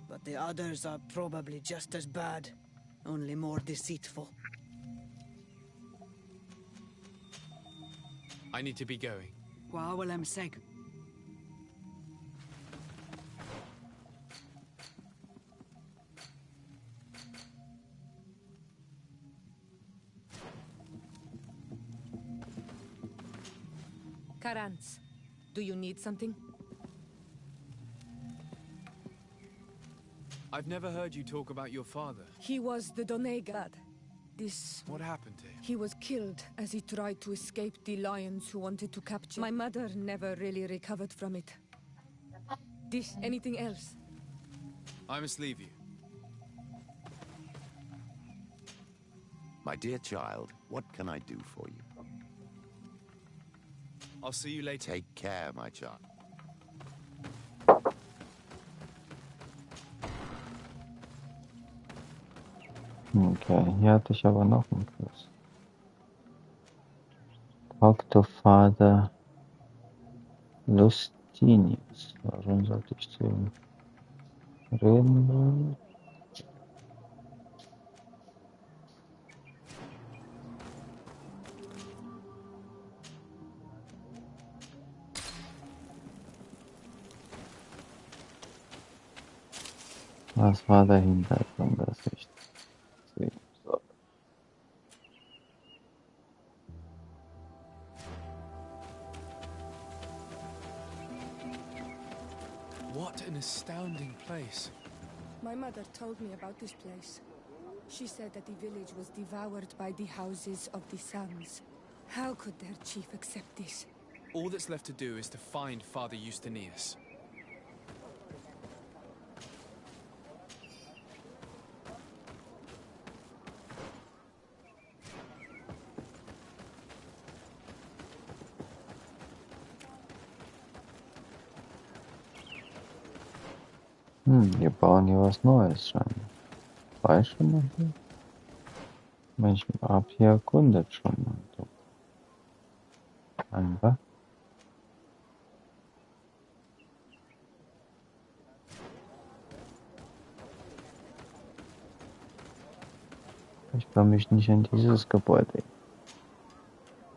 But the others are probably just as bad, only more deceitful. I need to be going. Wa'awalem seg. Karants, do you need something? I've never heard you talk about your father. He was the Doneigad. What happened to him? He was killed as he tried to escape the lions who wanted to capture. My mother never really recovered from it. Anything else? I must leave you. My dear child, what can I do for you? I'll see you later. Take care, my child. Okay, hier hatte ich aber noch einen Kurs. Talk to Father Lustinius. Warum sollte ich zu ihm reden wollen? Was war der Hintergrund, dass ich sehen soll? What an astounding place. My mother told me about this place. She said that the village was devoured by the houses of the Suns. How could their chief accept this? All that's left to do is to find Father Justinius. Wir bauen hier was Neues schon. War ich schon mal hier? Ich hab hier erkundet schon mal. 아닌가? Ich komme mich nicht an dieses Gebäude.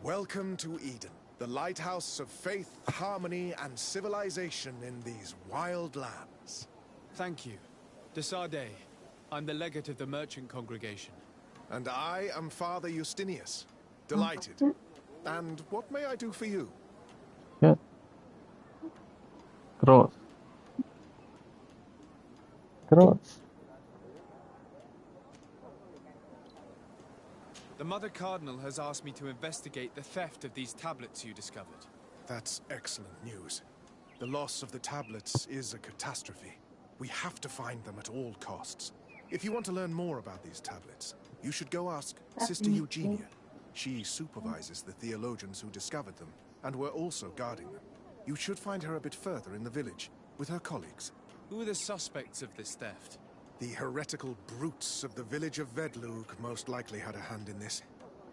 Welcome to Eden, the lighthouse of faith, harmony, and civilization in these wild lands. Thank you. Desade. I'm the legate of the merchant congregation. And I am Father Justinius. Delighted. And what may I do for you? Ja. Groß. Groß. The Mother Cardinal has asked me to investigate the theft of these tablets you discovered. That's excellent news. The loss of the tablets is a catastrophe. We have to find them at all costs. If you want to learn more about these tablets, you should go ask Sister Eugenia. She supervises the theologians who discovered them, and were also guarding them. You should find her a bit further in the village, with her colleagues. Who are the suspects of this theft? The heretical brutes of the village of Vedlug most likely had a hand in this.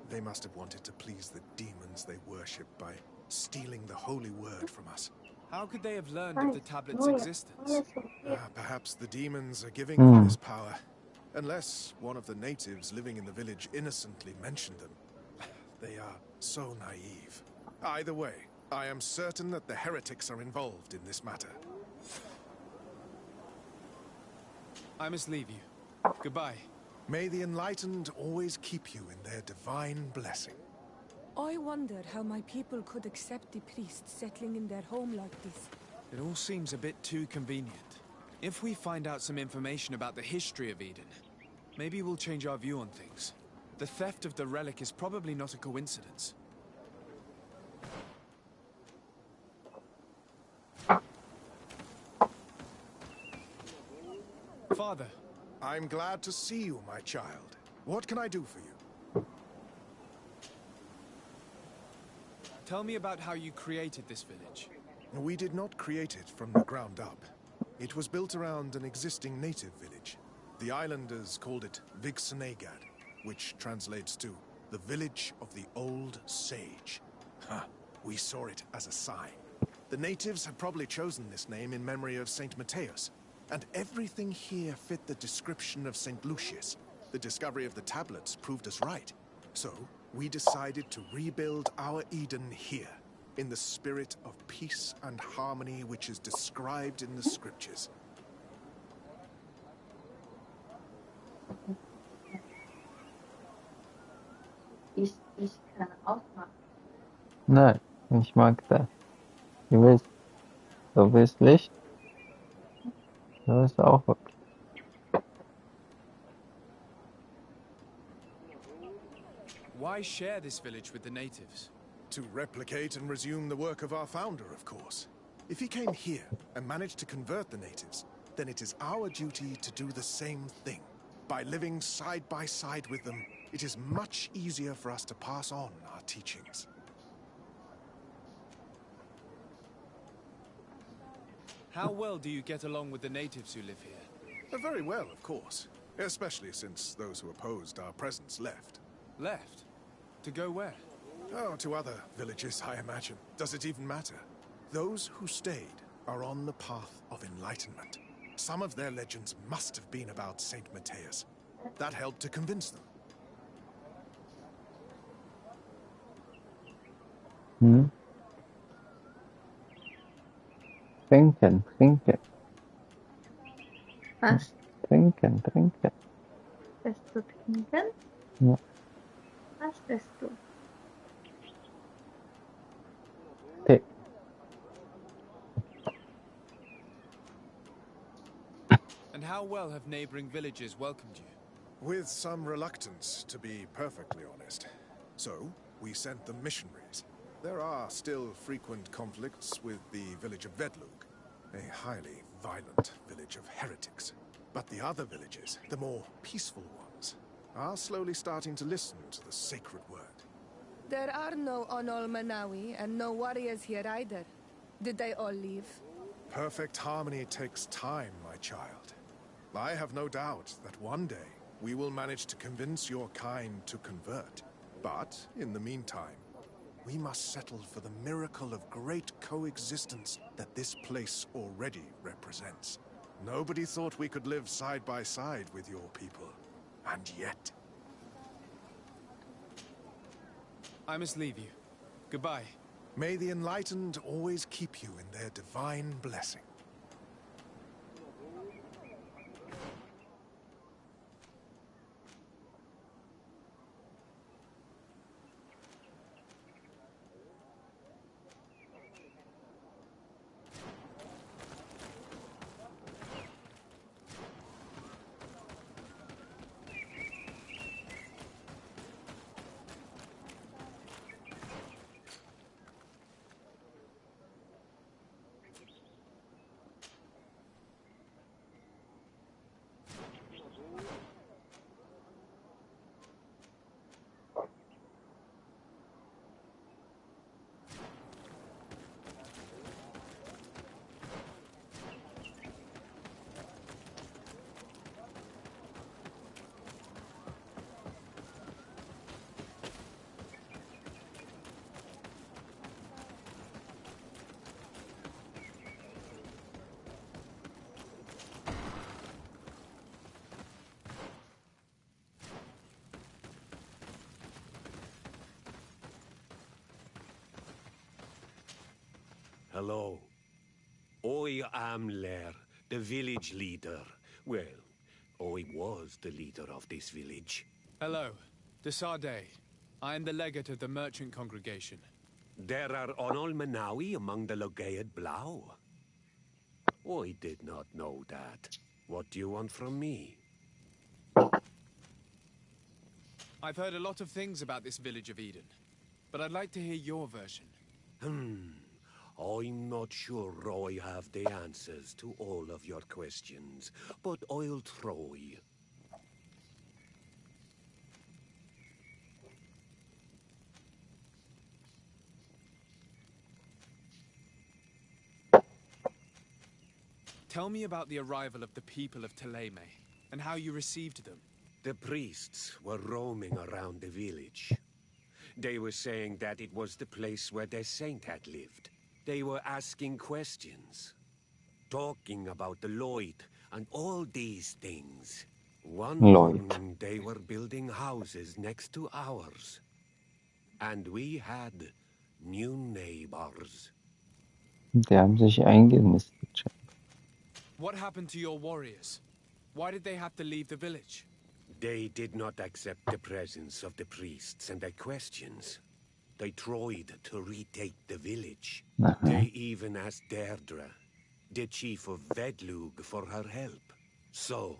They must have wanted to please the demons they worship by stealing the holy word from us. How could they have learned of the tablet's existence? Perhaps the demons are giving them this power. Unless one of the natives living in the village innocently mentioned them. They are so naive. Either way, I am certain that the heretics are involved in this matter. I must leave you. Goodbye. May the enlightened always keep you in their divine blessing. I wonder how my people could accept the priests settling in their home like this. It all seems a bit too convenient. If we find out some information about the history of Eden, maybe we'll change our view on things. The theft of the relic is probably not a coincidence. Father. I'm glad to see you, my child. What can I do for you? Tell me about how you created this village. We did not create it from the ground up. It was built around an existing native village. The islanders called it Vixenagad, which translates to the village of the old sage. We saw it as a sign. The natives had probably chosen this name in memory of Saint Matthias, and everything here fit the description of Saint Lucius. The discovery of the tablets proved us right. So, we decided to rebuild our Eden here, in the spirit of peace and harmony which is described in the scriptures. Ich kann ausmachen. Nein, ich mag das. Du willst Licht? Du willst auch okay. Why share this village with the natives? To replicate and resume the work of our founder, of course. If he came here and managed to convert the natives, then it is our duty to do the same thing. By living side by side with them, it is much easier for us to pass on our teachings. How well do you get along with the natives who live here? Very well, of course. Especially since those who opposed our presence left. Left? To go where? Oh, to other villages, I imagine. Does it even matter? Those who stayed are on the path of enlightenment. Some of their legends must have been about Saint Matthias. That helped to convince them. Trinken. Was? Trinken. Willst du trinken? Ja. Was willst du? Tee. And how well have neighboring villages welcomed you? With some reluctance, to be perfectly honest. So, we sent them missionaries. There are still frequent conflicts with the village of Vedlug, a highly violent village of heretics. But the other villages, the more peaceful ones, are slowly starting to listen to the sacred word. There are no Onol Manawi and no warriors here either. Did they all leave? Perfect harmony takes time, my child. I have no doubt that one day we will manage to convince your kind to convert. But, in the meantime, we must settle for the miracle of great coexistence that this place already represents. Nobody thought we could live side by side with your people. And yet... I must leave you. Goodbye. May the Enlightened always keep you in their divine blessing. Hello. I am Lair, the village leader. Well, I was the leader of this village. Hello. Desarde. I am the legate of the merchant congregation. There are Onol Manawi among the Logaed Blau. I did not know that. What do you want from me? I've heard a lot of things about this village of Eden, but I'd like to hear your version. I'm not sure I have the answers to all of your questions, but I'll try. Tell me about the arrival of the people of Thélème, and how you received them. The priests were roaming around the village. They were saying that it was the place where their saint had lived. They were asking questions, talking about the Lloyd and all these things. One morning they were building houses next to ours. And we had new neighbors. Die haben sich eingenistet. What happened to your warriors? Why did they have to leave the village? They did not accept the presence of the priests and their questions. They tried to retake the village. They even asked Deirdre, the chief of Vedlug, for her help. So,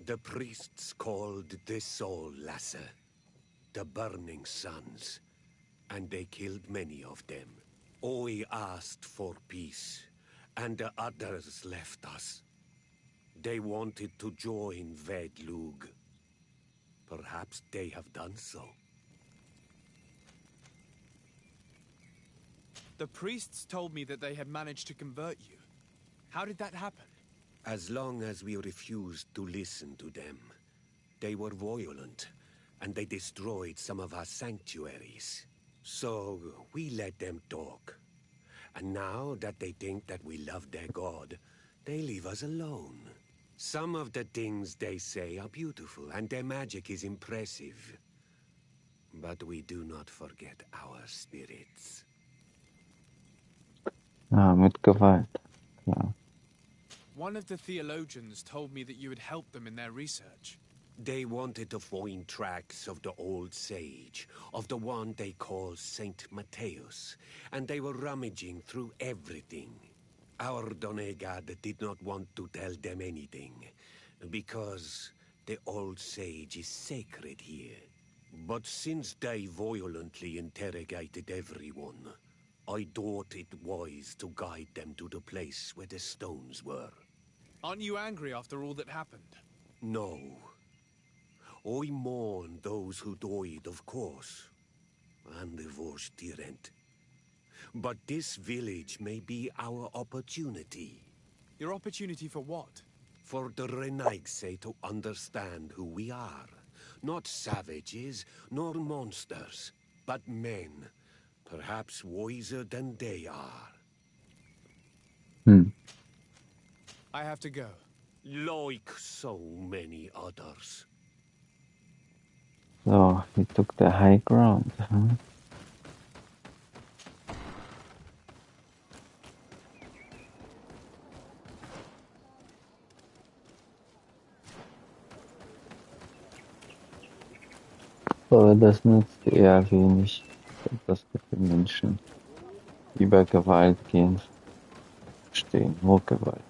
the priests called the Soul Lasser, the Burning Suns, and they killed many of them. I asked for peace, and the others left us. They wanted to join Vedlug. Perhaps they have done so. The priests told me that they had managed to convert you. How did that happen? As long as we refused to listen to them, they were violent, and they destroyed some of our sanctuaries. So we let them talk. And now that they think that we love their god, they leave us alone. Some of the things they say are beautiful, and their magic is impressive. But we do not forget our spirits. Mit Gewalt. Klar. One of the theologians told me that you had helped them in their research. They wanted to find tracks of the old sage, of the one they call Saint Matthäus, and they were rummaging through everything. Our Donegad did not want to tell them anything, because the old sage is sacred here. But since they violently interrogated everyone, I thought it wise to guide them to the place where the stones were. Aren't you angry after all that happened? No. I mourn those who died, of course, and the Vorstyrent. But this village may be our opportunity. Your opportunity for what? For the Renaigse to understand who we are. Not savages, nor monsters, but men. Perhaps wiser than they are. I have to go. Like so many others. So, he took the high ground, huh? Aber das nützt eher wenig, dass mit den Menschen über Gewalt gehen, stehen, nur Gewalt.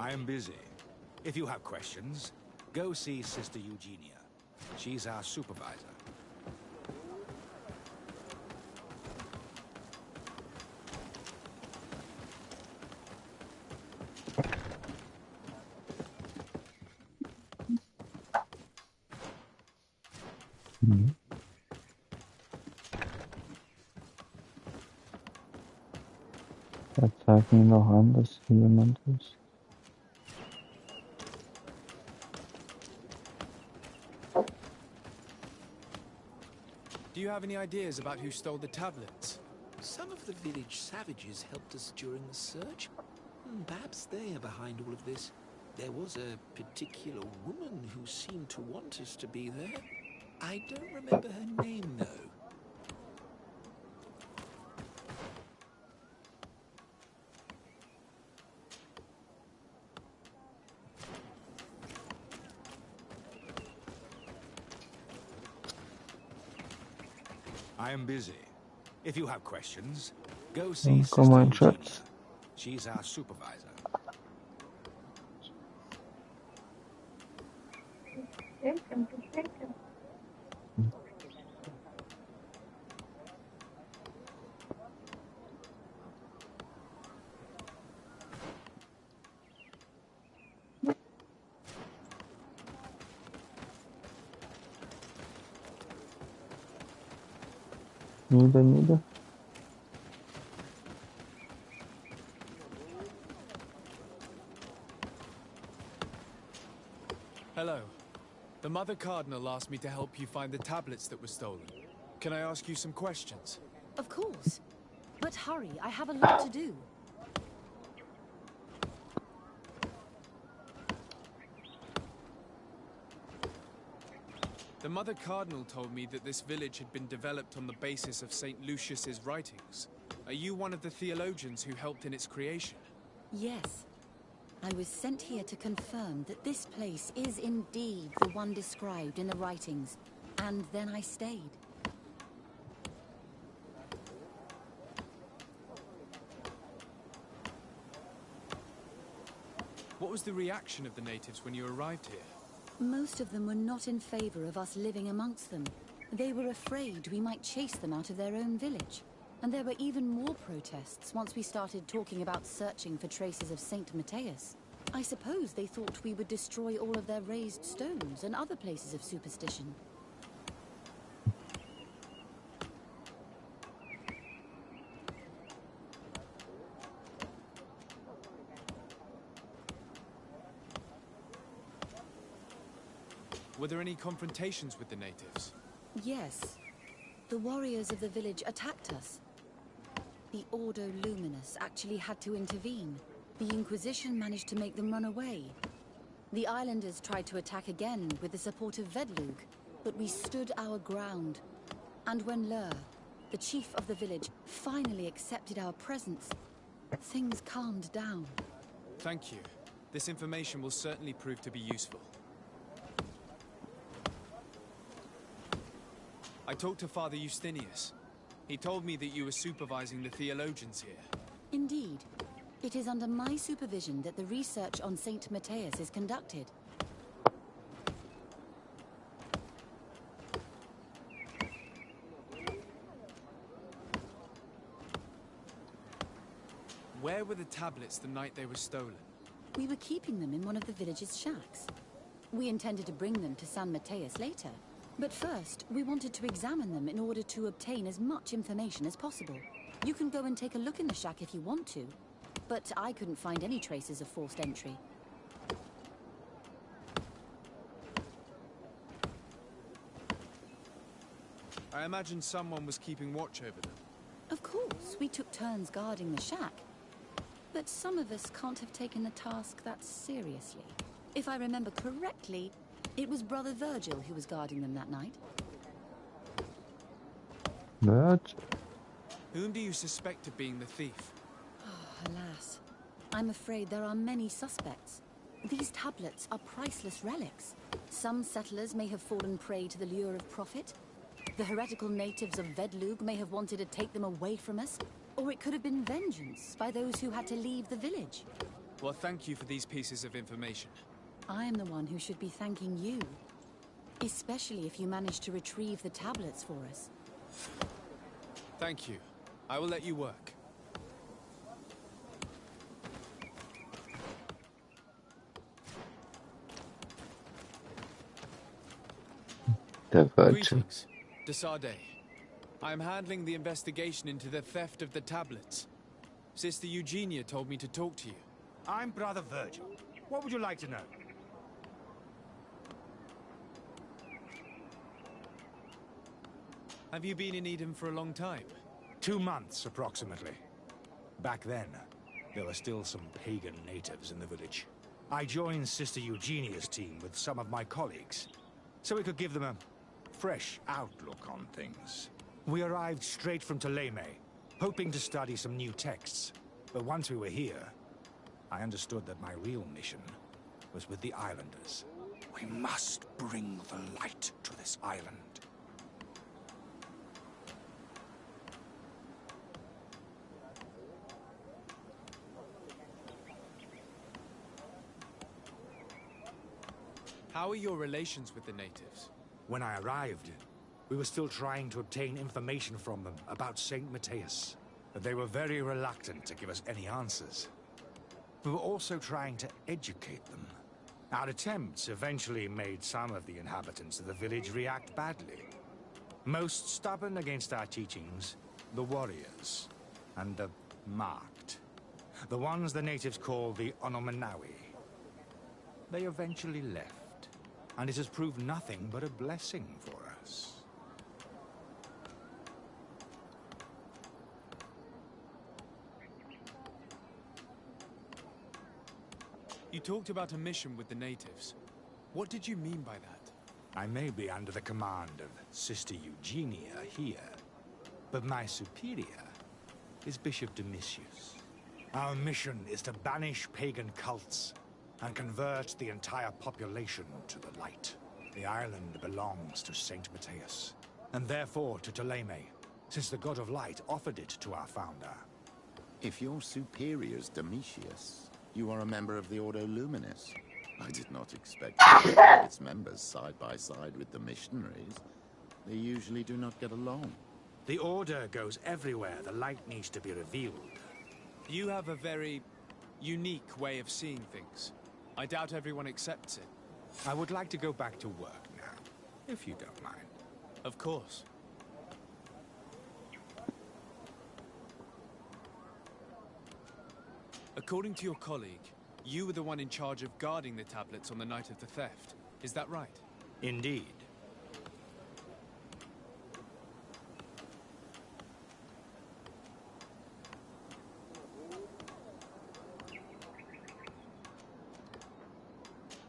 I am busy. If you have questions, go see Sister Eugenia. She's our supervisor. Da zeigt mir noch an, dass hier jemand ist. Do you have any ideas about who stole the tablets? Some of the village savages helped us during the search. Perhaps they are behind all of this. There was a particular woman who seemed to want us to be there. I don't remember her name, though. I am busy. If you have questions, go see Sister Come on, Eugenia. chaps. She's our supervisor. Nieder. Hello. The Mother Cardinal asked me to help you find the tablets that were stolen. Can I ask you some questions? Of course. But hurry, I have a lot to do. The Mother Cardinal told me that this village had been developed on the basis of St. Lucius's writings. Are you one of the theologians who helped in its creation? Yes. I was sent here to confirm that this place is indeed the one described in the writings, and then I stayed. What was the reaction of the natives when you arrived here? Most of them were not in favor of us living amongst them. They were afraid we might chase them out of their own village. And there were even more protests once we started talking about searching for traces of Saint Matthias. I suppose they thought we would destroy all of their raised stones and other places of superstition. Were there any confrontations with the natives? Yes. The warriors of the village attacked us. The Ordo Luminous actually had to intervene. The Inquisition managed to make them run away. The islanders tried to attack again with the support of Vedlug, but we stood our ground. And when Lur, the chief of the village, finally accepted our presence, things calmed down. Thank you. This information will certainly prove to be useful. I talked to Father Justinius. He told me that you were supervising the theologians here. Indeed. It is under my supervision that the research on Saint Matthias is conducted. Where were the tablets the night they were stolen? We were keeping them in one of the village's shacks. We intended to bring them to San Mateus later. But first, we wanted to examine them in order to obtain as much information as possible. You can go and take a look in the shack if you want to, but I couldn't find any traces of forced entry. I imagine someone was keeping watch over them. Of course, we took turns guarding the shack. But some of us can't have taken the task that seriously. If I remember correctly, it was Brother Virgil who was guarding them that night. Virgil? Whom do you suspect of being the thief? Oh, alas. I'm afraid there are many suspects. These tablets are priceless relics. Some settlers may have fallen prey to the lure of profit. The heretical natives of Vedlug may have wanted to take them away from us. Or it could have been vengeance by those who had to leave the village. Well, thank you for these pieces of information. I am the one who should be thanking you. Especially if you managed to retrieve the tablets for us. Thank you. I will let you work. The Virgil. Greetings, de Sardet. I am handling the investigation into the theft of the tablets. Sister Eugenia told me to talk to you. I'm Brother Virgil. What would you like to know? Have you been in Eden for a long time? 2 months, approximately. Back then, there were still some pagan natives in the village. I joined Sister Eugenia's team with some of my colleagues, so we could give them a fresh outlook on things. We arrived straight from Ptolemy, hoping to study some new texts. But once we were here, I understood that my real mission was with the Islanders. We must bring the light to this island. How are your relations with the natives? When I arrived, we were still trying to obtain information from them about St. Mateus. But they were very reluctant to give us any answers. We were also trying to educate them. Our attempts eventually made some of the inhabitants of the village react badly. Most stubborn against our teachings, the warriors, and the marked. The ones the natives call the Onomanawi. They eventually left, and it has proved nothing but a blessing for us. You talked about a mission with the natives. What did you mean by that? I may be under the command of Sister Eugenia here, but my superior is Bishop Domitius. Our mission is to banish pagan cults and convert the entire population to the light. The island belongs to St. Mateus, and therefore to Ptolemy, since the God of Light offered it to our founder. If your superior's Domitius, you are a member of the Ordo Luminis. I did not expect to see its members side by side with the missionaries. They usually do not get along. The Order goes everywhere the light needs to be revealed. You have a very unique way of seeing things. I doubt everyone accepts it. I would like to go back to work now, if you don't mind. Of course. According to your colleague, you were the one in charge of guarding the tablets on the night of the theft. Is that right? Indeed.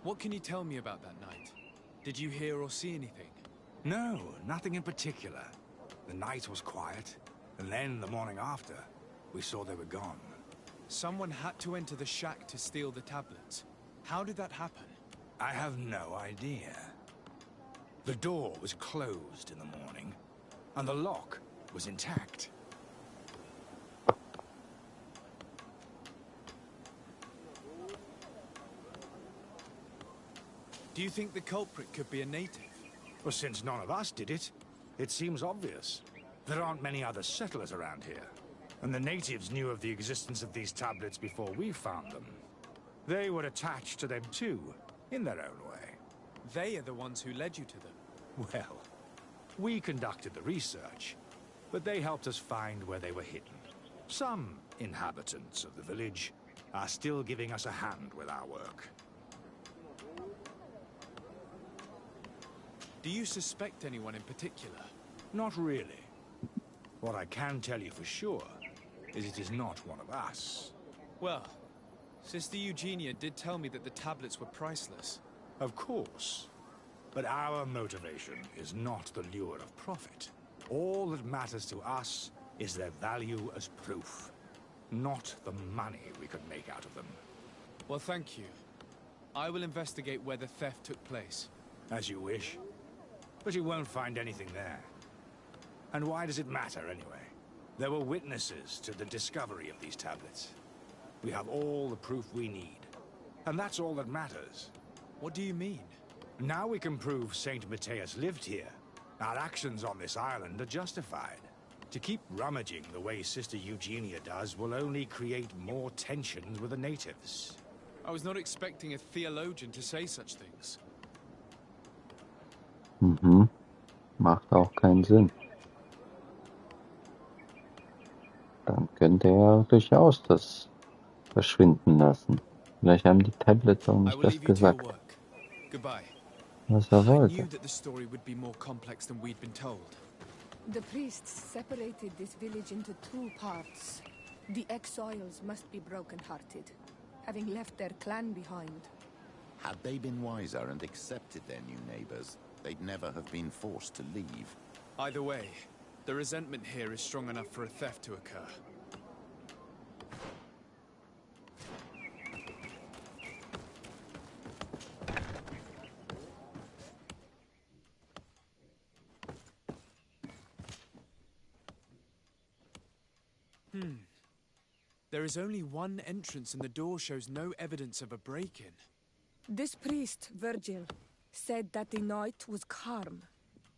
What can you tell me about that night? Did you hear or see anything? No, nothing in particular. The night was quiet, and then the morning after, we saw they were gone. Someone had to enter the shack to steal the tablets. How did that happen? I have no idea. The door was closed in the morning, and the lock was intact. Do you think the culprit could be a native? Well, since none of us did it, it seems obvious. There aren't many other settlers around here. And the natives knew of the existence of these tablets before we found them. They were attached to them too, in their own way. They are the ones who led you to them. Well, we conducted the research, but they helped us find where they were hidden. Some inhabitants of the village are still giving us a hand with our work. Do you suspect anyone in particular? Not really. What I can tell you for sure is it is not one of us. Well, Sister Eugenia did tell me that the tablets were priceless. Of course. But our motivation is not the lure of profit. All that matters to us is their value as proof, not the money we could make out of them. Well, thank you. I will investigate where the theft took place. As you wish. But you won't find anything there. And why does it matter, anyway? There were witnesses to the discovery of these tablets. We have all the proof we need. And that's all that matters. What do you mean? Now we can prove Saint Matthias lived here. Our actions on this island are justified. To keep rummaging the way Sister Eugenia does will only create more tensions with the natives. I was not expecting a theologian to say such things. Mhm. Macht auch keinen Sinn. Dann könnte er durchaus das verschwinden lassen. Vielleicht haben die Tablets auch nicht das gesagt, Goodbye. was er I knew wollte. that the story would be more complex than we'd been told. The priests separated this village into two parts. The exiles must be broken-hearted, having left their clan behind. Had they been wiser and accepted their new neighbors, they'd never have been forced to leave. Either way, the resentment here is strong enough for a theft to occur. There is only one entrance and the door shows no evidence of a break-in. This priest, Virgil, said that the night was calm.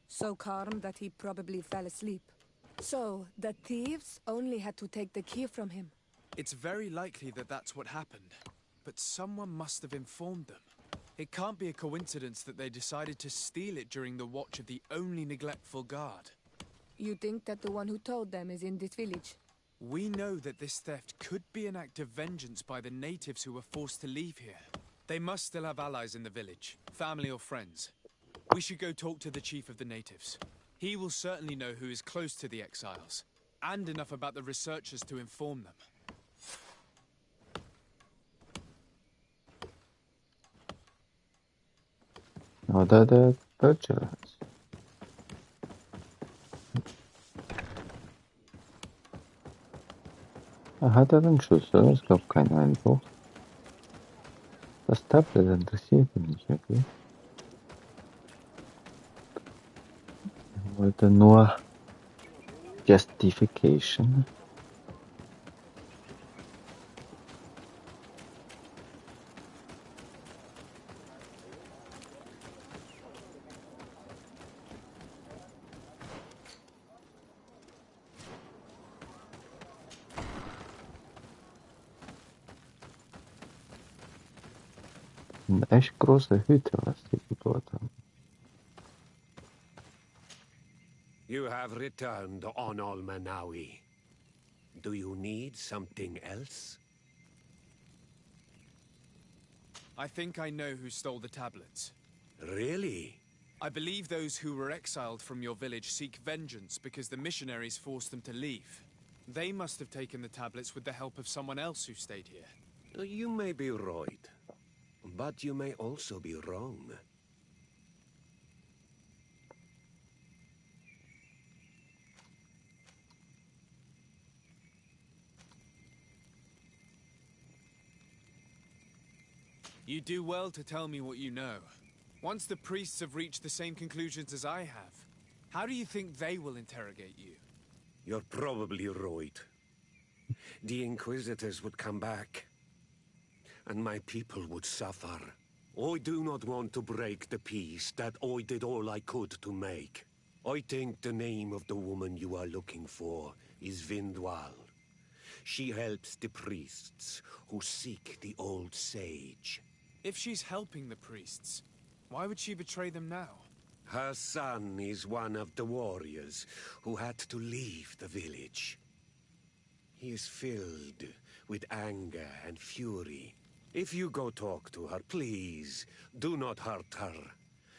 So calm that he probably fell asleep. So, the thieves only had to take the key from him. It's very likely that that's what happened, but someone must have informed them. It can't be a coincidence that they decided to steal it during the watch of the only neglectful guard. You think that the one who told them is in this village? We know that this theft could be an act of vengeance by the natives who were forced to leave here. They must still have allies in the village, family or friends. We should go talk to the chief of the natives. He will certainly know who is close to the exiles, and enough about the researchers to inform them. Oder der Virgil. Hat er den Schlüssel? Ich glaube kein Einbruch. Das Tablet interessiert ihn nicht wirklich. Er wollte nur Justification. Echt große Hüte, was die gebaut haben. You have returned on Almanawi. Do you need something else? I think I know who stole the tablets. Really? I believe those who were exiled from your village seek vengeance because the missionaries forced them to leave. They must have taken the tablets with the help of someone else who stayed here. You may be right, but you may also be wrong. You do well to tell me what you know. Once the priests have reached the same conclusions as I have, how do you think they will interrogate you? You're probably right. The Inquisitors would come back, and my people would suffer. I do not want to break the peace that I did all I could to make. I think the name of the woman you are looking for is Vindwal. She helps the priests who seek the old sage. If she's helping the priests, Why would she betray them now? Her son is one of the warriors who had to leave the village. He is filled with anger and fury. If you go talk to her, please, do not hurt her.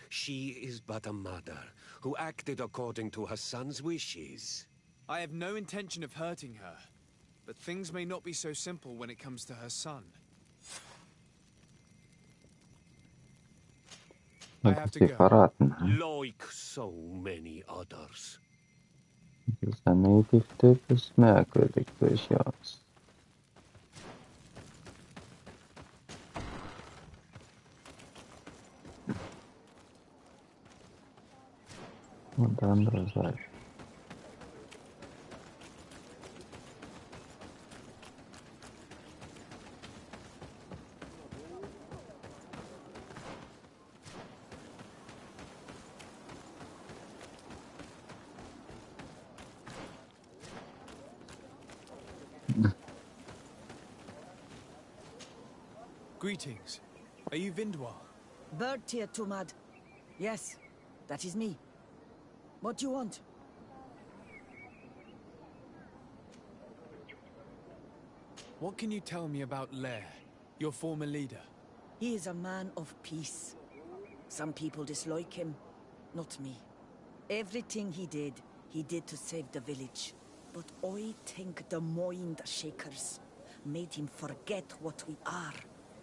She is but a mother who acted according to her son's wishes. I have no intention of hurting her, but things may not be so simple when it comes to her son. I have to go. Like so many others. Dieser Native-Typ ist merkwürdig durchaus. Und andere Seite. Greetings. Are you Vindwal? Bergtyr Tumad. Yes, that is me. What do you want? What can you tell me about Lair, your former leader? He is a man of peace. Some people dislike him, not me. Everything he did to save the village. But I think the Mind Shakers made him forget what we are.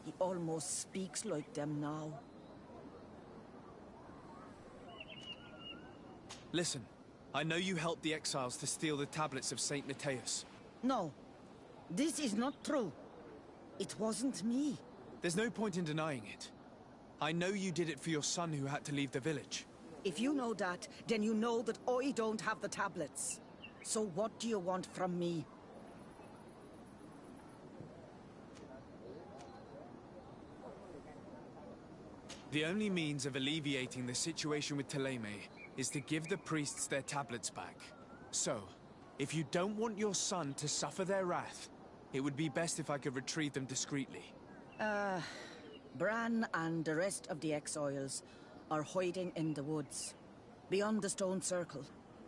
He almost speaks like them now. Listen, I know you helped the exiles to steal the tablets of Saint Matthias. No, this is not true. It wasn't me. There's no point in denying it. I know you did it for your son who had to leave the village. If you know that, then you know that I don't have the tablets. So what do you want from me? The only means of alleviating the situation with Thélème is to give the priests their tablets back. So, if you don't want your son to suffer their wrath, it would be best if I could retrieve them discreetly. Bran and the rest of the exiles are hiding in the woods, beyond the stone circle.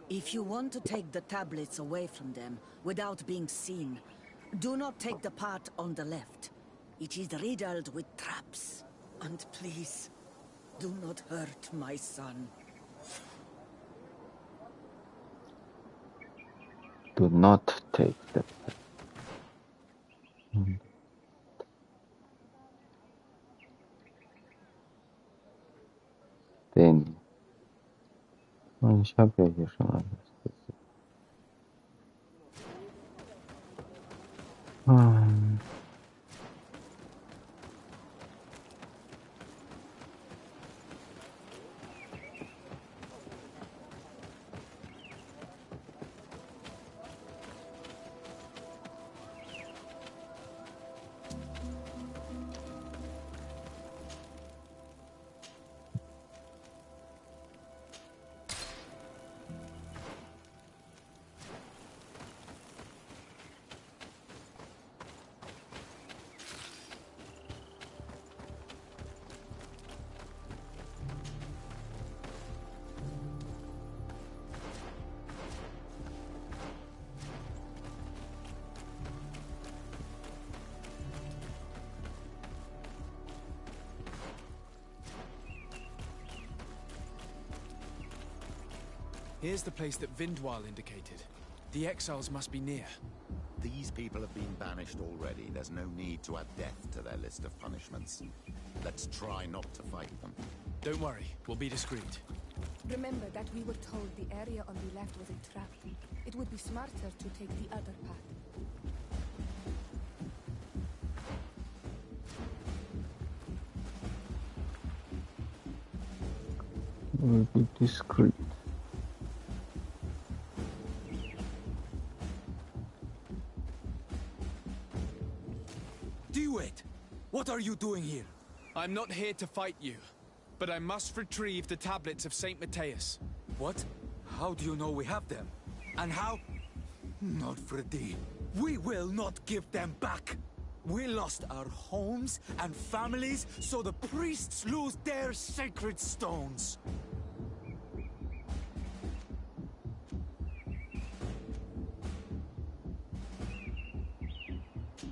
If you want to take the tablets away from them without being seen, do not take the path on the left. It is riddled with traps. And please, do not hurt my son. Do not take the Den. Ich habe ja hier schon alles gesehen. Here's the place that Vindwal indicated. The exiles must be near. These people have been banished already. There's no need to add death to their list of punishments. Let's try not to fight them. Don't worry, we'll be discreet. Remember that we were told the area on the left was a trap. It would be smarter to take the other path. We'll be discreet. What are you doing here? I'm not here to fight you, but I must retrieve the tablets of Saint Matthias. What? How do you know we have them? And how? Not for a day. We will not give them back. We lost our homes and families, so the priests lose their sacred stones.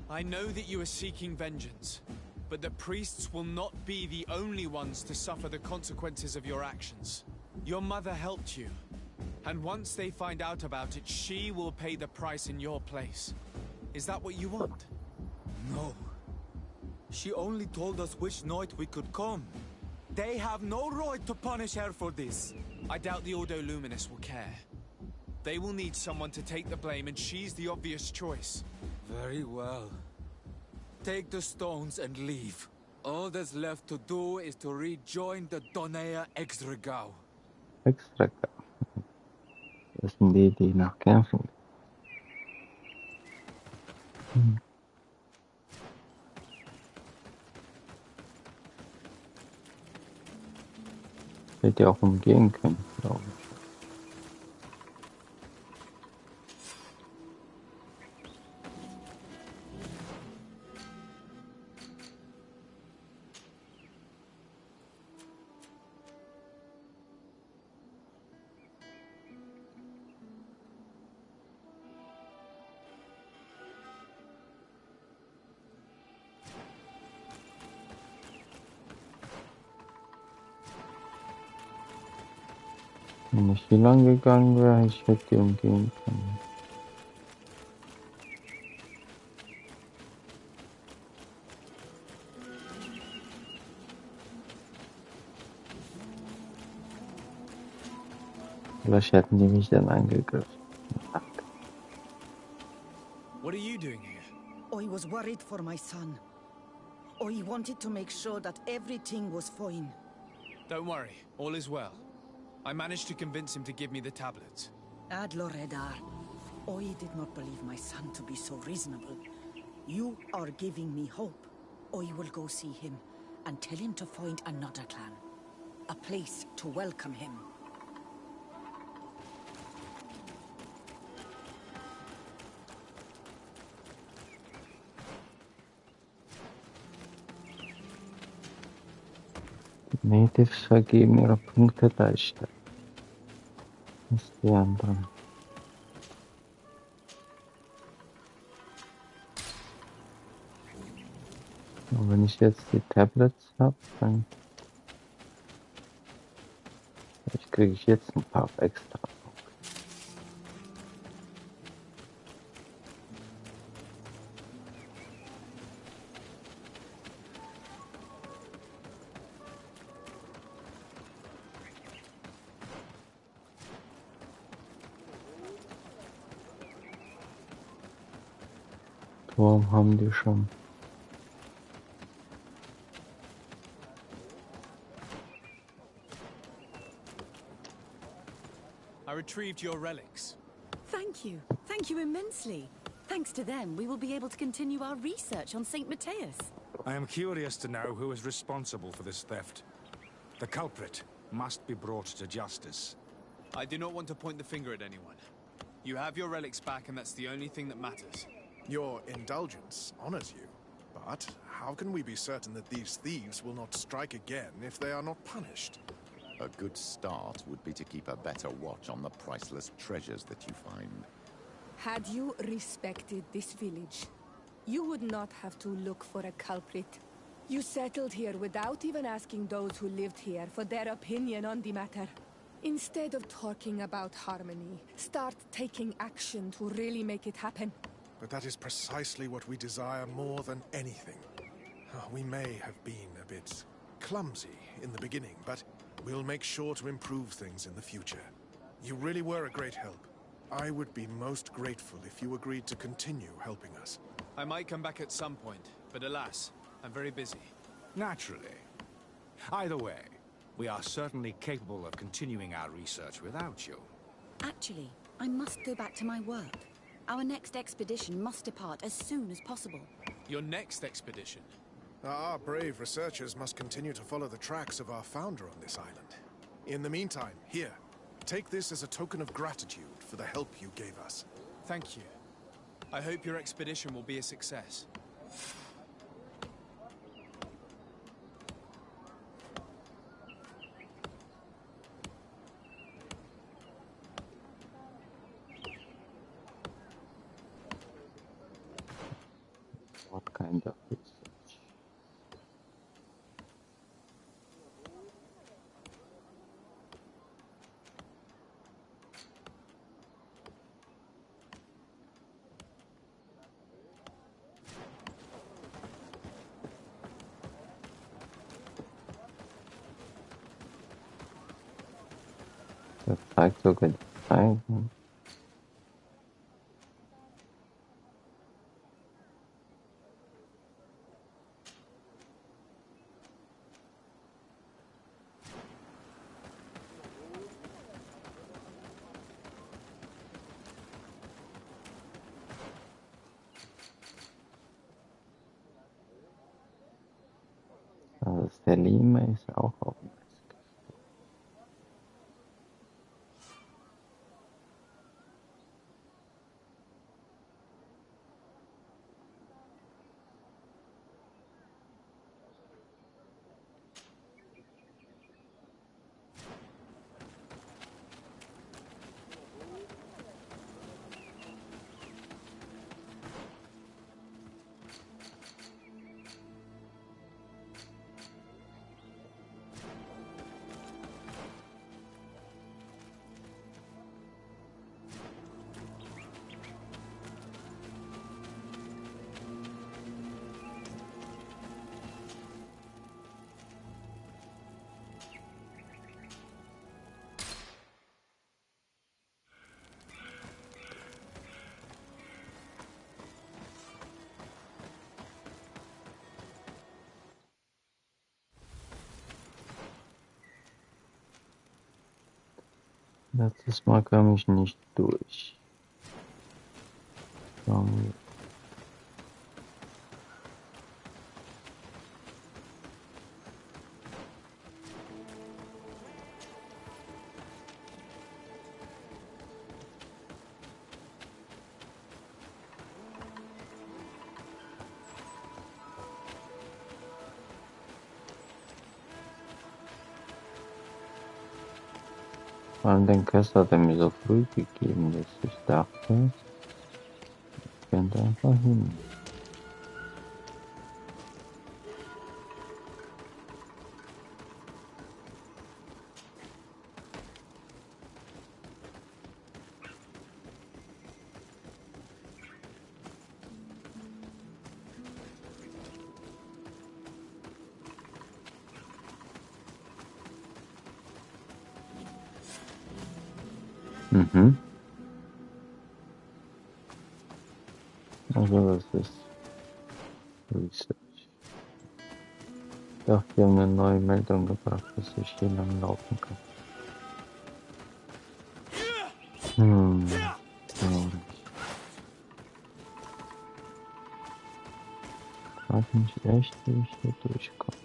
I know that you are seeking vengeance, but the priests will not be the only ones to suffer the consequences of your actions. Your mother helped you, and once they find out about it, she will pay the price in your place. Is that what you want? No. She only told us which night we could come. They have no right to punish her for this. I doubt the Ordo Luminous will care. They will need someone to take the blame, and she's the obvious choice. Very well. Take the stones and leave. All that's left to do is to rejoin the Donea Exregau. Exregau. Das sind die, die nach Kämpfen. Hätte ja auch umgehen können, glaube ich. Wenn ich hier lang gegangen wäre, ich hätte die umgehen können. Vielleicht hätten die mich dann angegriffen. What are you doing here? I was worried for my son. I wanted to make sure that everything was fine. Don't worry, all is well. I managed to convince him to give me the tablets. Ad Loredar, I did not believe my son to be so reasonable. You are giving me hope. I will go see him and tell him to find another clan. A place to welcome him. Die Natives vergeben ihre Punkte leichter als die anderen. Und wenn ich jetzt die Tablets habe, dann kriege ich jetzt ein paar extra. Turm haben die schon. I retrieved your relics. Thank you. Thank you immensely. Thanks to them, we will be able to continue our research on St. Matthias. I am curious to know who is responsible for this theft. The culprit must be brought to justice. I do not want to point the finger at anyone. You have your relics back, and that's the only thing that matters. Your indulgence honors you, but how can we be certain that these thieves will not strike again if they are not punished? A good start would be to keep a better watch on the priceless treasures that you find. Had you respected this village, you would not have to look for a culprit. You settled here without even asking those who lived here for their opinion on the matter. Instead of talking about harmony, start taking action to really make it happen. But that is precisely what we desire more than anything. We may have been a bit clumsy in the beginning, but we'll make sure to improve things in the future. You really were a great help. I would be most grateful if you agreed to continue helping us. I might come back at some point, but alas, I'm very busy. Naturally. Either way, we are certainly capable of continuing our research without you. Actually, I must go back to my work. Our next expedition must depart as soon as possible. Your next expedition? Our brave researchers must continue to follow the tracks of our founder on this island. In the meantime, here, take this as a token of gratitude for the help you gave us. Thank you. I hope your expedition will be a success. What kind of research? Das zeigt sogar die Zeichen. Also der Lima ist auch auf dem Eis. Letztes Mal kam ich nicht durch. Vor allem den Quest hat er mir so früh gegeben, dass ich dachte, ich könnte einfach hin. Also das ist Research. Ich dachte, wir haben eine neue Meldung gebracht, dass ich hier lang laufen kann. Traurig. Ich frage mich echt, wie ich hier durchkomme.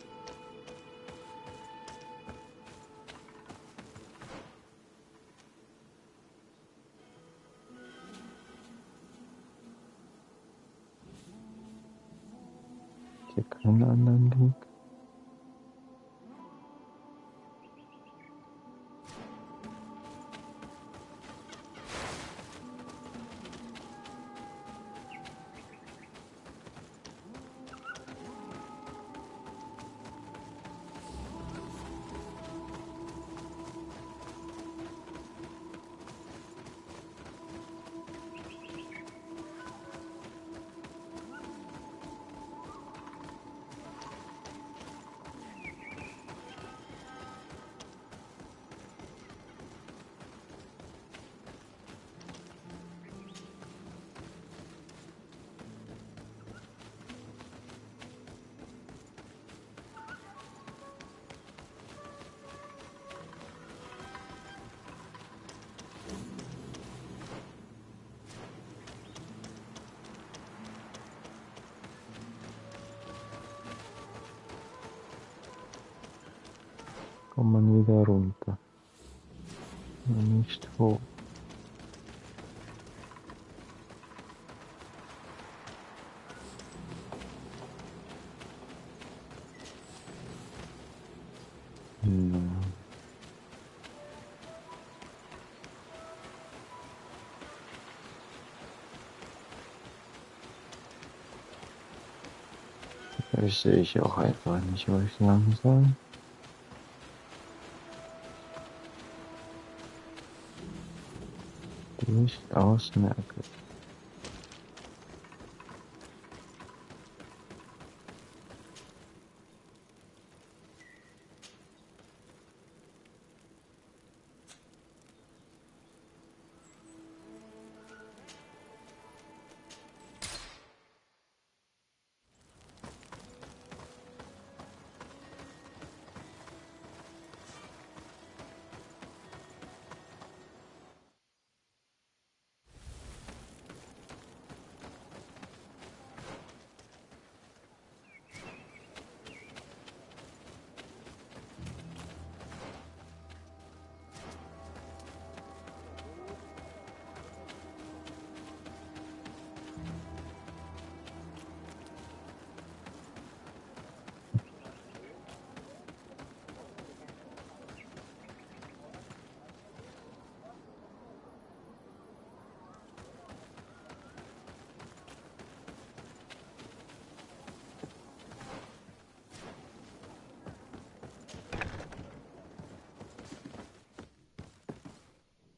Hier keinen anderen Weg. Kommt man wieder runter. Nicht hoch. Ist ich auch einfach nicht euch langsam. Durchaus merkwürdig.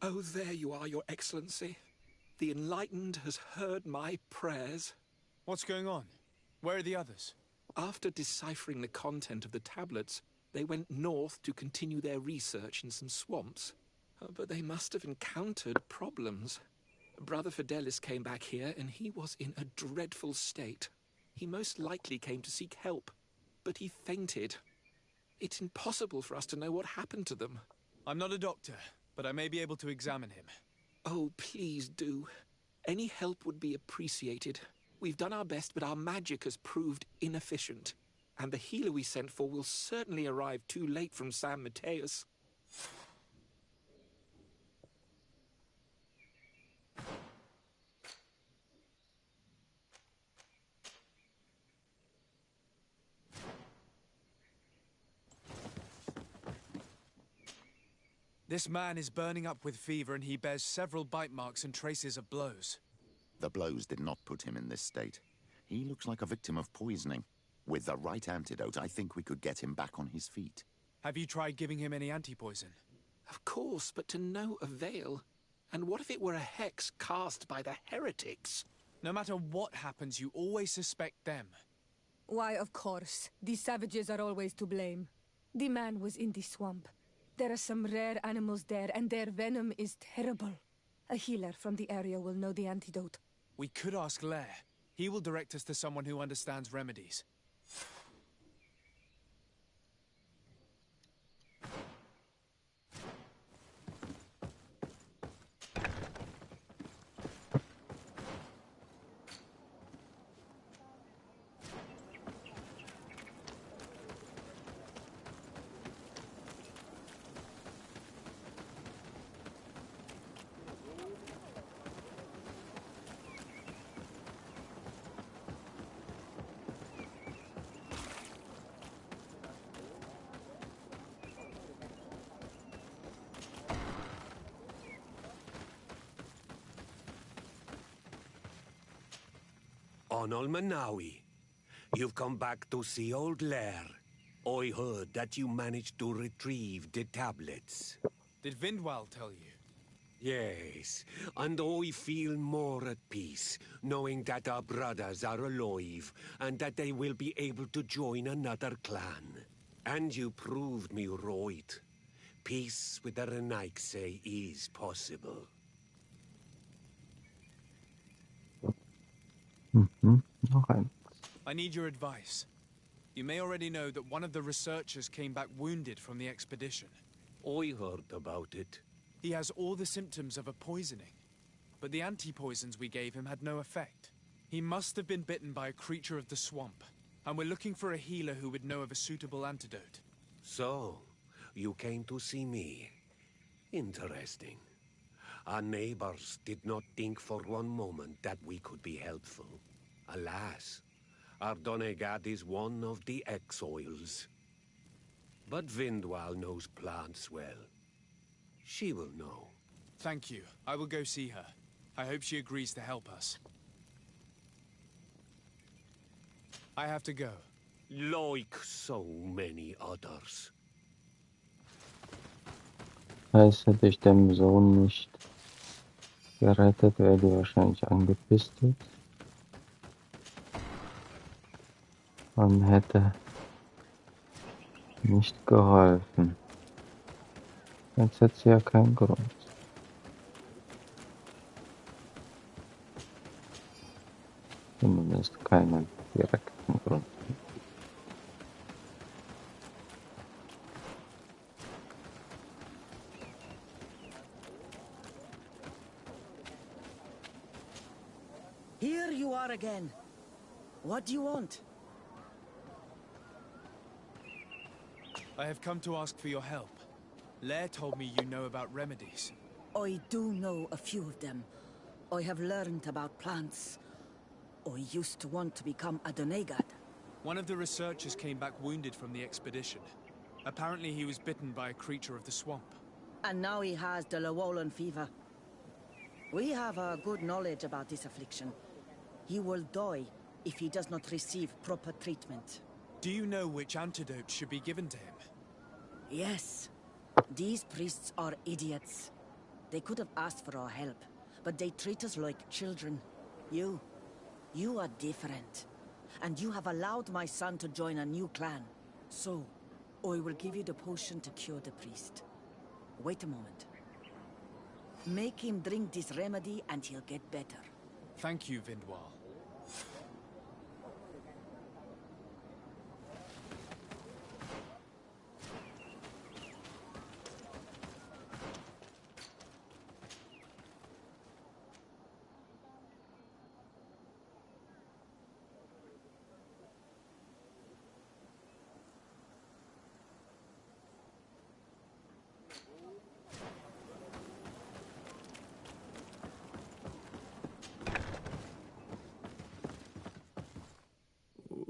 Oh, there you are, Your Excellency. The Enlightened has heard my prayers. What's going on? Where are the others? After deciphering the content of the tablets, they went north to continue their research in some swamps. But they must have encountered problems. Brother Fidelis came back here, and he was in a dreadful state. He most likely came to seek help, but he fainted. It's impossible for us to know what happened to them. I'm not a doctor, but I may be able to examine him. Oh, please do. Any help would be appreciated. We've done our best, but our magic has proved inefficient. And the healer we sent for will certainly arrive too late from San Mateus. This man is burning up with fever, and he bears several bite marks and traces of blows. The blows did not put him in this state. He looks like a victim of poisoning. With the right antidote, I think we could get him back on his feet. Have you tried giving him any anti-poison? Of course, but to no avail. And what if it were a hex cast by the heretics? No matter what happens, you always suspect them. Why, of course. These savages are always to blame. The man was in the swamp. There are some rare animals there, and their venom is terrible. A healer from the area will know the antidote. We could ask Lair. He will direct us to someone who understands remedies. Onol Manawi, you've come back to see old Lair. I heard that you managed to retrieve the tablets. Did Vindwal tell you? Yes, and I feel more at peace, knowing that our brothers are alive, and that they will be able to join another clan. And you proved me right. Peace with the Renaigse is possible. Okay. I need your advice. You may already know that one of the researchers came back wounded from the expedition. I heard about it. He has all the symptoms of a poisoning, but the anti-poisons we gave him had no effect. He must have been bitten by a creature of the swamp, and we're looking for a healer who would know of a suitable antidote. So, you came to see me. Interesting. Our neighbors did not think for one moment that we could be helpful. Alas, our Donegat is one of the exiles. But Vindwal knows plants well. She will know. Thank you. I will go see her. I hope she agrees to help us. I have to go. Like so many others. Heißt, hätte ich dem Sohn nicht gerettet, wäre die wahrscheinlich angepisst. Man hätte nicht geholfen. Jetzt hat sie ja keinen Grund. Zumindest keinen direkten Grund. Here you are again. What do you want? I have come to ask for your help. Lair told me you know about remedies. I do know a few of them. I have learned about plants. I used to want to become a Donegad. One of the researchers came back wounded from the expedition. Apparently he was bitten by a creature of the swamp. And now he has the Llewellyn fever. We have a good knowledge about this affliction. He will die if he does not receive proper treatment. Do you know which antidote should be given to him? Yes. These priests are idiots. They could have asked for our help, but they treat us like children. You are different. And you have allowed my son to join a new clan. So, I will give you the potion to cure the priest. Wait a moment. Make him drink this remedy and he'll get better. Thank you, Vindwal.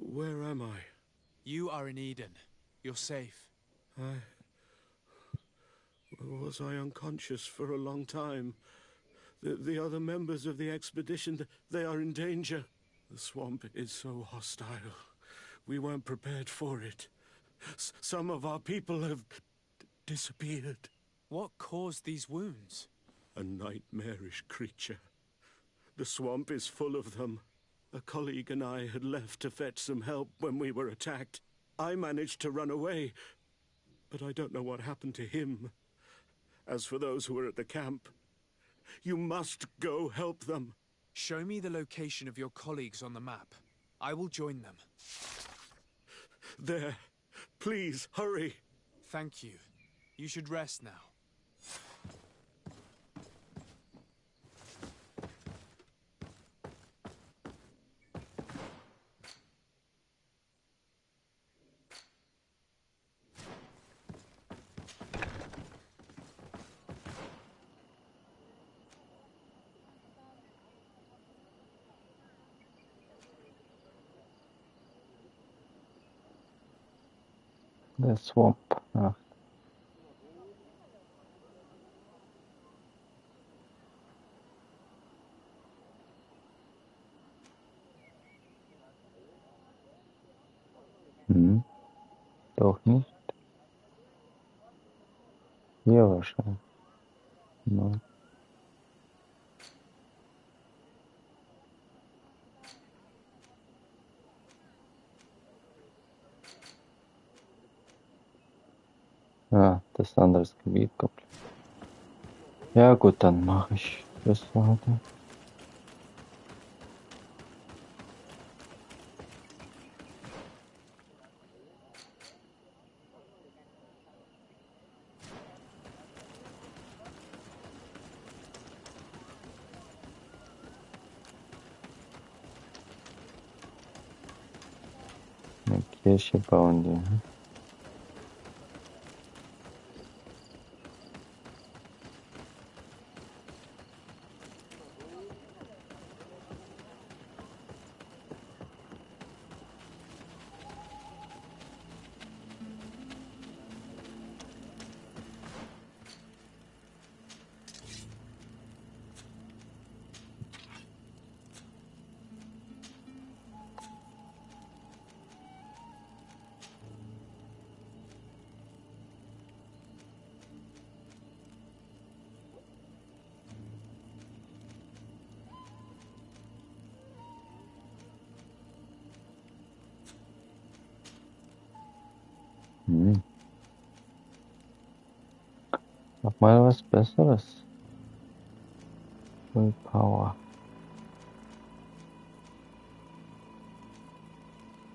Where am I? You are in Eden. You're safe. Was I unconscious for a long time? The other members of the expedition, they are in danger. The swamp is so hostile. We weren't prepared for it. Some of our people have disappeared. What caused these wounds? A nightmarish creature. The swamp is full of them. A colleague and I had left to fetch some help when we were attacked. I managed to run away, but I don't know what happened to him. As for those who are at the camp, you must go help them. Show me the location of your colleagues on the map. I will join them. There. Please, hurry. Thank you. You should rest now. The swamp. Doch nicht. Hier wahrscheinlich. Nein. Ah, das ist ein anderes Gebiet komplett. Ja gut, dann mache ich das heute. Eine Kirche bauen die. mal was Besseres. Full Power.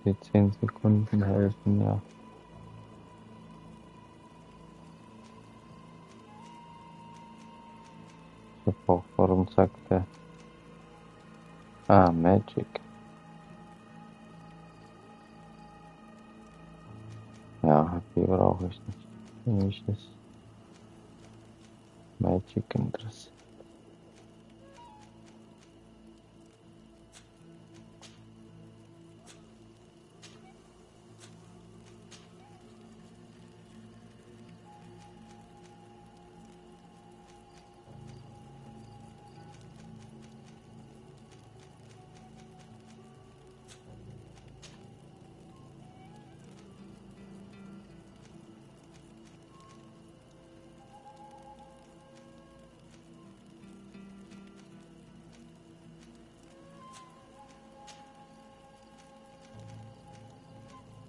Die 10 Sekunden helfen ja. Warum sagt er? Ah, Magic. Ja, HP brauche ich nicht. Für mich ist Magic interessant.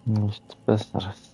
Nichts Besseres.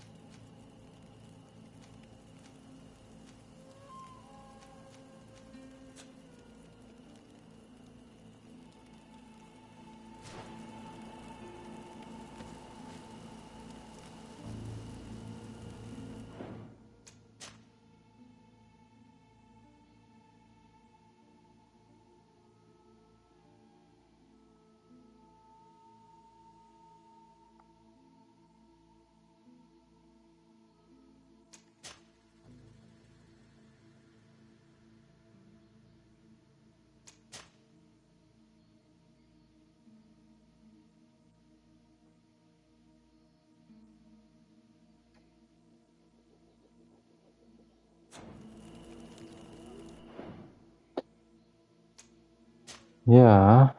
Ja,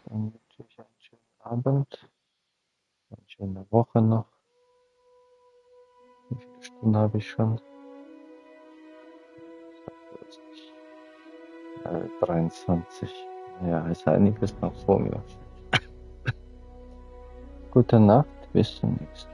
dann wünsche ich einen schönen Abend, eine schöne Woche noch. Wie viele Stunden habe ich schon? 23. Ja, ist einiges noch vor mir. Gute Nacht, bis zum nächsten Mal.